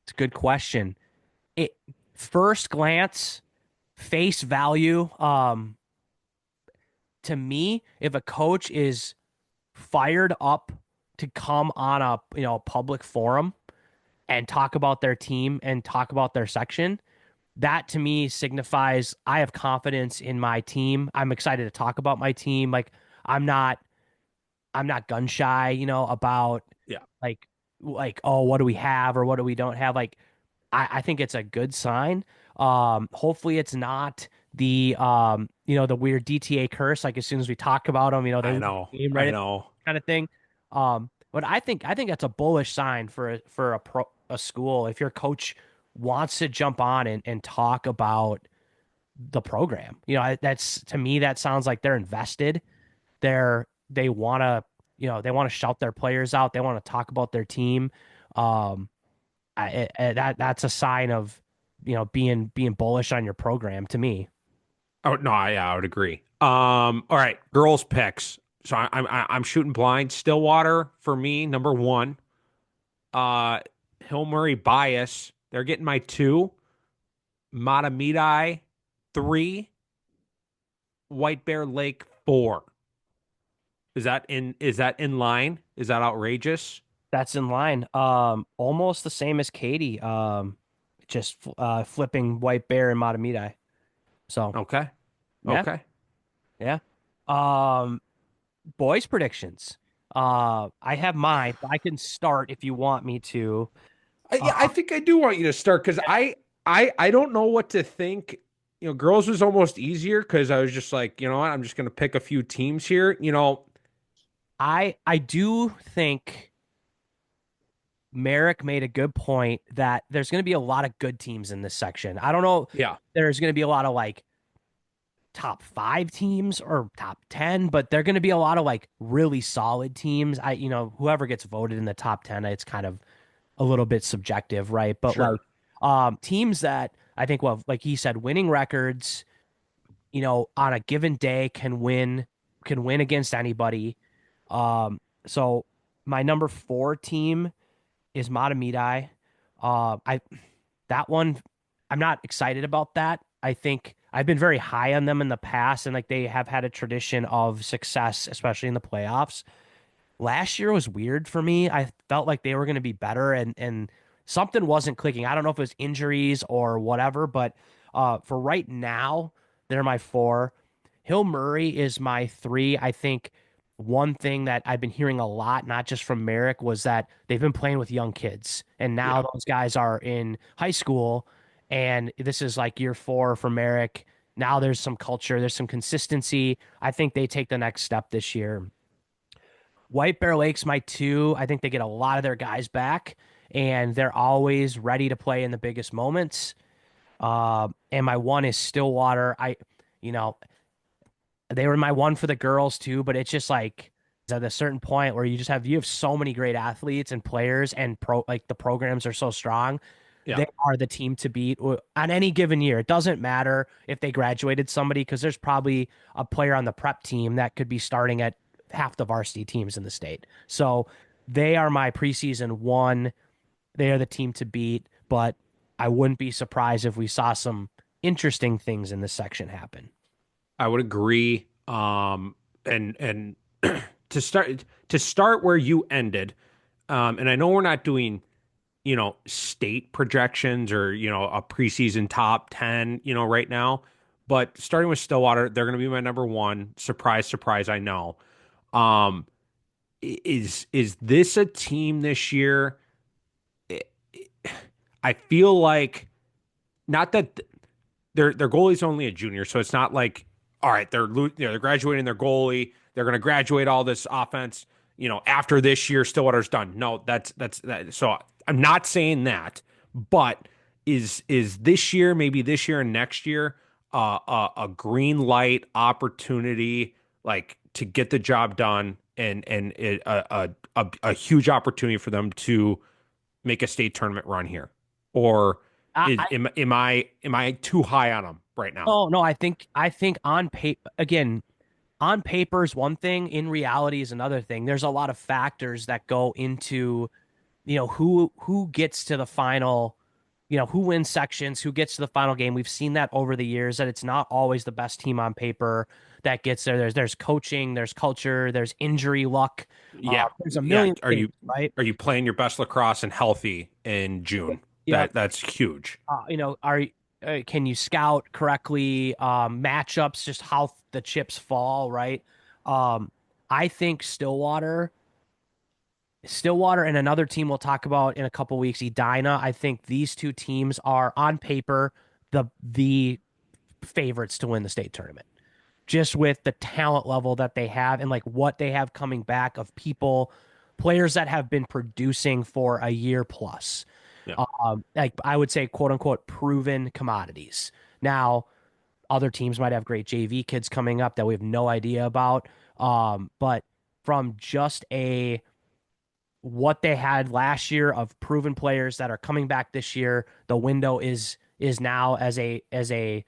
It's a good question. It first glance, face value, to me, if a coach is fired up to come on a public forum and talk about their team and talk about their section, that to me signifies I have confidence in my team. I'm excited to talk about my team. Like I'm not gun shy, about oh, what do we have or what do we don't have? Like I think it's a good sign. Hopefully it's not the the weird DTA curse. Like as soon as we talk about them, I know, kind of thing. But I think that's a bullish sign for a school if your coach wants to jump on and talk about the program. That's to me that sounds like they're invested. They want to shout their players out. They want to talk about their team. That's a sign of being bullish on your program to me. Oh no, I would agree. All right, girls picks. So I'm shooting blind. Stillwater for me, number 1. Hill Murray bias. They're getting my 2. Matamidi 3. White Bear Lake 4. Is that in line? Is that outrageous? That's in line. Almost the same as Katie. Just flipping White Bear and Matamidi. So okay. Yeah. Okay. Yeah. Boys predictions. I have mine. I can start if you want me to. I think I do want you to start because I don't know what to think. Girls was almost easier because I was just like, what, I'm just gonna pick a few teams here. I do think Merek made a good point that there's going to be a lot of good teams in this section. I don't know. Yeah. There's going to be a lot of like top 5 teams or top 10, but they're going to be a lot of like really solid teams. Whoever gets voted in the top 10, it's kind of a little bit subjective, right? But Sure. like teams that I think, well, like he said, winning records, on a given day can win against anybody. So my number 4 team is Matamidi. I that one, I'm not excited about that. I think I've been very high on them in the past, and like they have had a tradition of success, especially in the playoffs. Last year was weird for me. I felt like they were going to be better, and something wasn't clicking. I don't know if it was injuries or whatever, but for right now, they're my four. Hill Murray is my three. I think one thing that I've been hearing a lot, not just from Merrick, was that they've been playing with young kids, and now Yeah. those guys are in high school, and this is like year four for Merrick. Now there's some culture, there's some consistency. I think they take the next step this year. White Bear Lake's my two. I think they get a lot of their guys back, and they're always ready to play in the biggest moments. And my one is Stillwater. You know, they were my one for the girls too, but it's just like at a certain point where you have so many great athletes and players, and like the programs are so strong. Yeah. They are the team to beat on any given year. It doesn't matter if they graduated somebody, because there's probably a player on the prep team that could be starting at half the varsity teams in the state. So they are my preseason one. They are the team to beat, but I wouldn't be surprised if we saw some interesting things in this section happen. I would agree. And to start where you ended, and I know we're not doing, state projections or, a preseason top 10, right now, but starting with Stillwater, they're going to be my number one. Surprise, surprise, I know. Um, is this a team this year? I feel like, not that their goalie's only a junior, so it's not like, all right, they're graduating their goalie, they're going to graduate all this offense, after this year, Stillwater's done. No, that's that. So I'm not saying that, but is this year, maybe this year and next year, a green light opportunity, like to get the job done, and a huge opportunity for them to make a state tournament run here, or I, am I too high on them right now? Oh no, I think on paper, again, on paper is one thing, in reality is another thing. There's a lot of factors that go into, who gets to the final, who wins sections, who gets to the final game. We've seen that over the years, that it's not always the best team on paper that gets there. There's coaching, there's culture, there's injury luck. Yeah, There's a yeah. million things, right? Are you playing your best lacrosse and healthy in June? Yeah. That's huge. Can you scout correctly? Matchups, just how the chips fall, right? Um, I think Stillwater, and another team we'll talk about in a couple weeks, Edina. I think these two teams are on paper the favorites to win the state tournament, just with the talent level that they have and like what they have coming back of players that have been producing for a year plus. Yeah. Like I would say, quote unquote, proven commodities. Now, other teams might have great JV kids coming up that we have no idea about. But from just what they had last year of proven players that are coming back this year, the window is now as a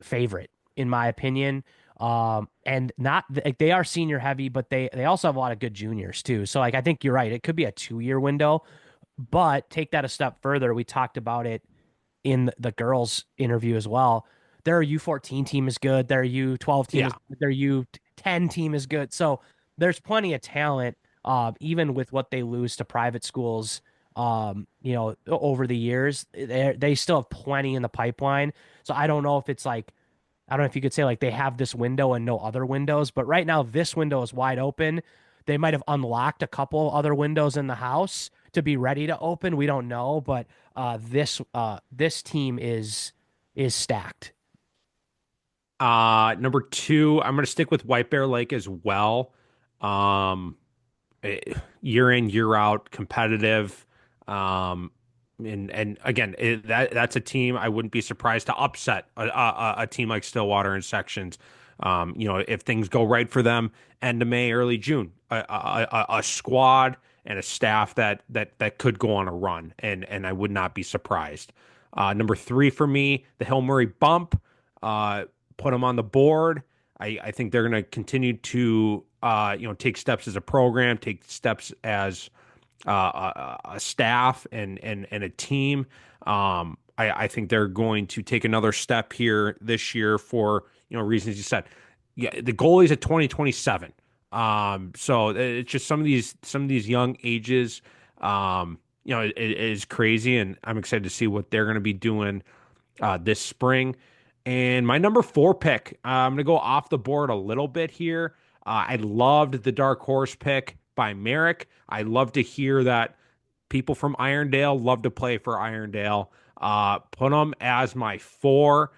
favorite in my opinion. And not like they are senior heavy, but they also have a lot of good juniors too. So like I think you're right. It could be a 2-year window, but take that a step further. We talked about it in the girls' interview as well. Their U14 team is good. Their U12 team Yeah. is good. Their U10 team is good. So there's plenty of talent, even with what they lose to private schools. Over the years, they still have plenty in the pipeline. So I don't know if it's like, I don't know if you could say like they have this window and no other windows, but right now this window is wide open. They might have unlocked a couple other windows in the house to be ready to open. We don't know, but this team is stacked. Number two, I'm going to stick with White Bear Lake as well. Um, Year in, year out, competitive. And again, that's a team I wouldn't be surprised to upset a team like Stillwater in sections. If things go right for them, end of May, early June, a squad and a staff that could go on a run, and I would not be surprised. Number three for me, the Hill Murray bump. Put them on the board. I think they're going to continue to take steps as a program, take steps as a staff and a team. I think they're going to take another step here this year for reasons you said. Yeah, the goalie's at 2027. So it's just some of these young ages. It is crazy, and I'm excited to see what they're going to be doing this spring. And my number 4 pick, I'm going to go off the board a little bit here. I loved the dark horse pick by Merek. I love to hear that people from Irondale love to play for Irondale. Put them as my 4.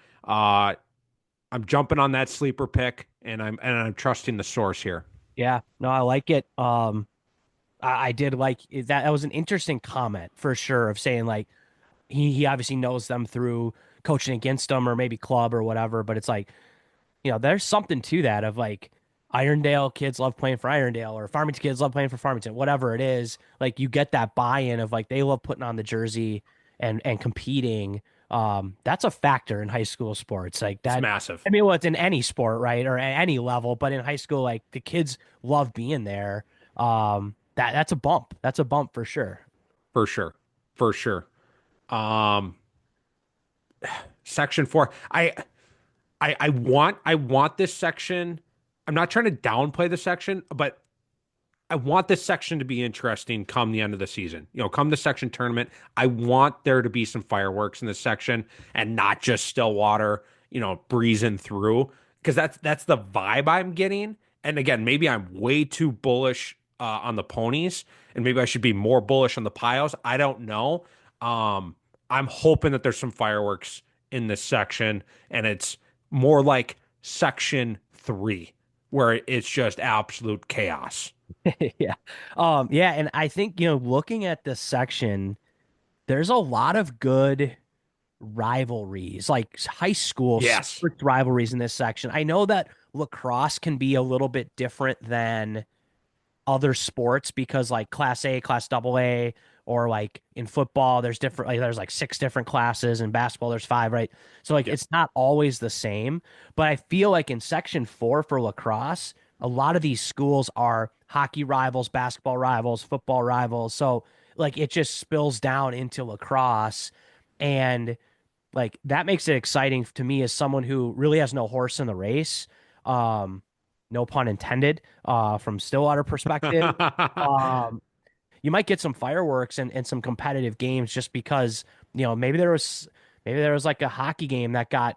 I'm jumping on that sleeper pick, and I'm trusting the source here. Yeah, no, I like it. I did like that. That was an interesting comment for sure of saying like he obviously knows them through coaching against them or maybe club or whatever, but it's like, there's something to that of like Irondale kids love playing for Irondale or Farmington kids love playing for Farmington, whatever it is. Like you get that buy-in of like they love putting on the jersey and competing. That's a factor in high school sports. Like It's that. massive. I mean, well, it's in any sport, right? Or at any level, but in high school, like the kids love being there. That's a bump. That's a bump for sure. For sure. For sure. Um, Section 4. I want this section. I'm not trying to downplay the section, but I want this section to be interesting come the end of the season. Come the section tournament, I want there to be some fireworks in this section and not just Stillwater, breezing through, because that's the vibe I'm getting. And again, maybe I'm way too bullish on the ponies, and maybe I should be more bullish on the piles. I don't know. I'm hoping that there's some fireworks in this section, and it's more like section 3, where it's just absolute chaos. Yeah. Yeah, and I think, looking at this section, there's a lot of good rivalries, like high school Yes. sports rivalries in this section. I know that lacrosse can be a little bit different than other sports because like class A, class double A, or like in football, there's different, like there's like 6 different classes. In basketball, there's 5, right? So like Yep. it's not always the same. But I feel like in section 4 for lacrosse, a lot of these schools are hockey rivals, basketball rivals, football rivals. So like it just spills down into lacrosse. And like that makes it exciting to me as someone who really has no horse in the race. Um, no pun intended, from Stillwater perspective. Um, you might get some fireworks and some competitive games just because, maybe there was like a hockey game that got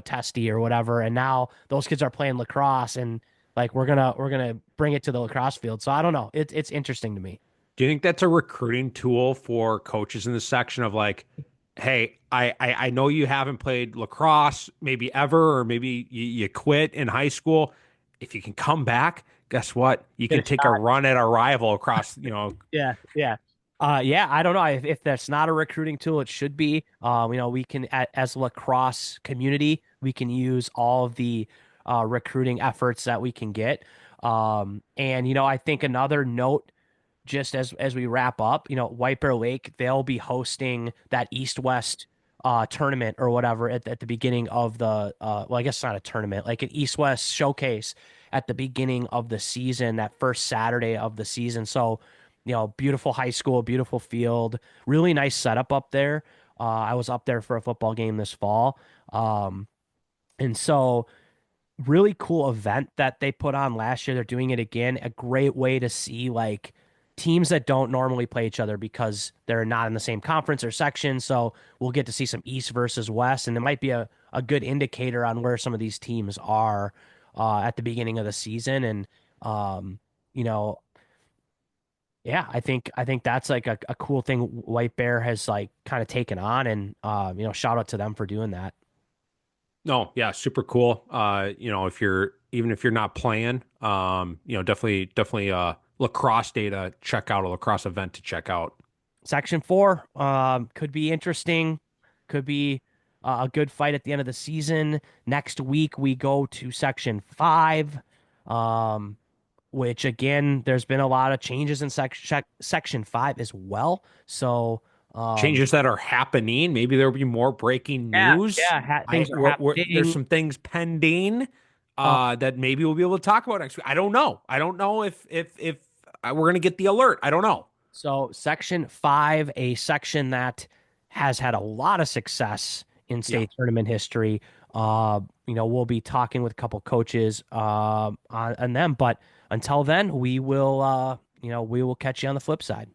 testy or whatever, and now those kids are playing lacrosse and like we're gonna bring it to the lacrosse field. So I don't know. It's interesting to me. Do you think that's a recruiting tool for coaches in the section of like, hey, I know you haven't played lacrosse maybe ever, or maybe you quit in high school. If you can come back, guess what? You Get can a take a shot. run at a rival across, Yeah, yeah. Yeah, I don't know if that's not a recruiting tool, it should be. We can as a lacrosse community, we can use all of the recruiting efforts that we can get. And I think another note just as we wrap up, White Bear Lake, they'll be hosting that East-West tournament or whatever at the beginning of the well, I guess it's not a tournament, like an East-West showcase at the beginning of the season, that first Saturday of the season. So, beautiful high school, beautiful field, really nice setup up there. I was up there for a football game this fall. And so really cool event that they put on last year. They're doing it again. A great way to see like teams that don't normally play each other because they're not in the same conference or section. So we'll get to see some East versus West, and it might be a good indicator on where some of these teams are at the beginning of the season. And you know, yeah, I think that's like a cool thing White Bear has like kind of taken on, and shout out to them for doing that. No, yeah, super cool. If you're not playing, definitely lacrosse data, check out a lacrosse event to check out. Section 4 could be interesting, could be a good fight at the end of the season. Next week we go to Section 5, which again, there's been a lot of changes in Section 5 as well. So Changes that are happening. Maybe there'll be more breaking yeah, news. yeah, things are There's happening. some things pending Uh, that maybe we'll be able to talk about next week. I don't know. I don't know if we're gonna get the alert. I don't know. So section 5, a section that has had a lot of success in state tournament history. We'll be talking with a couple coaches on them, but until then, we will catch you on the flip side.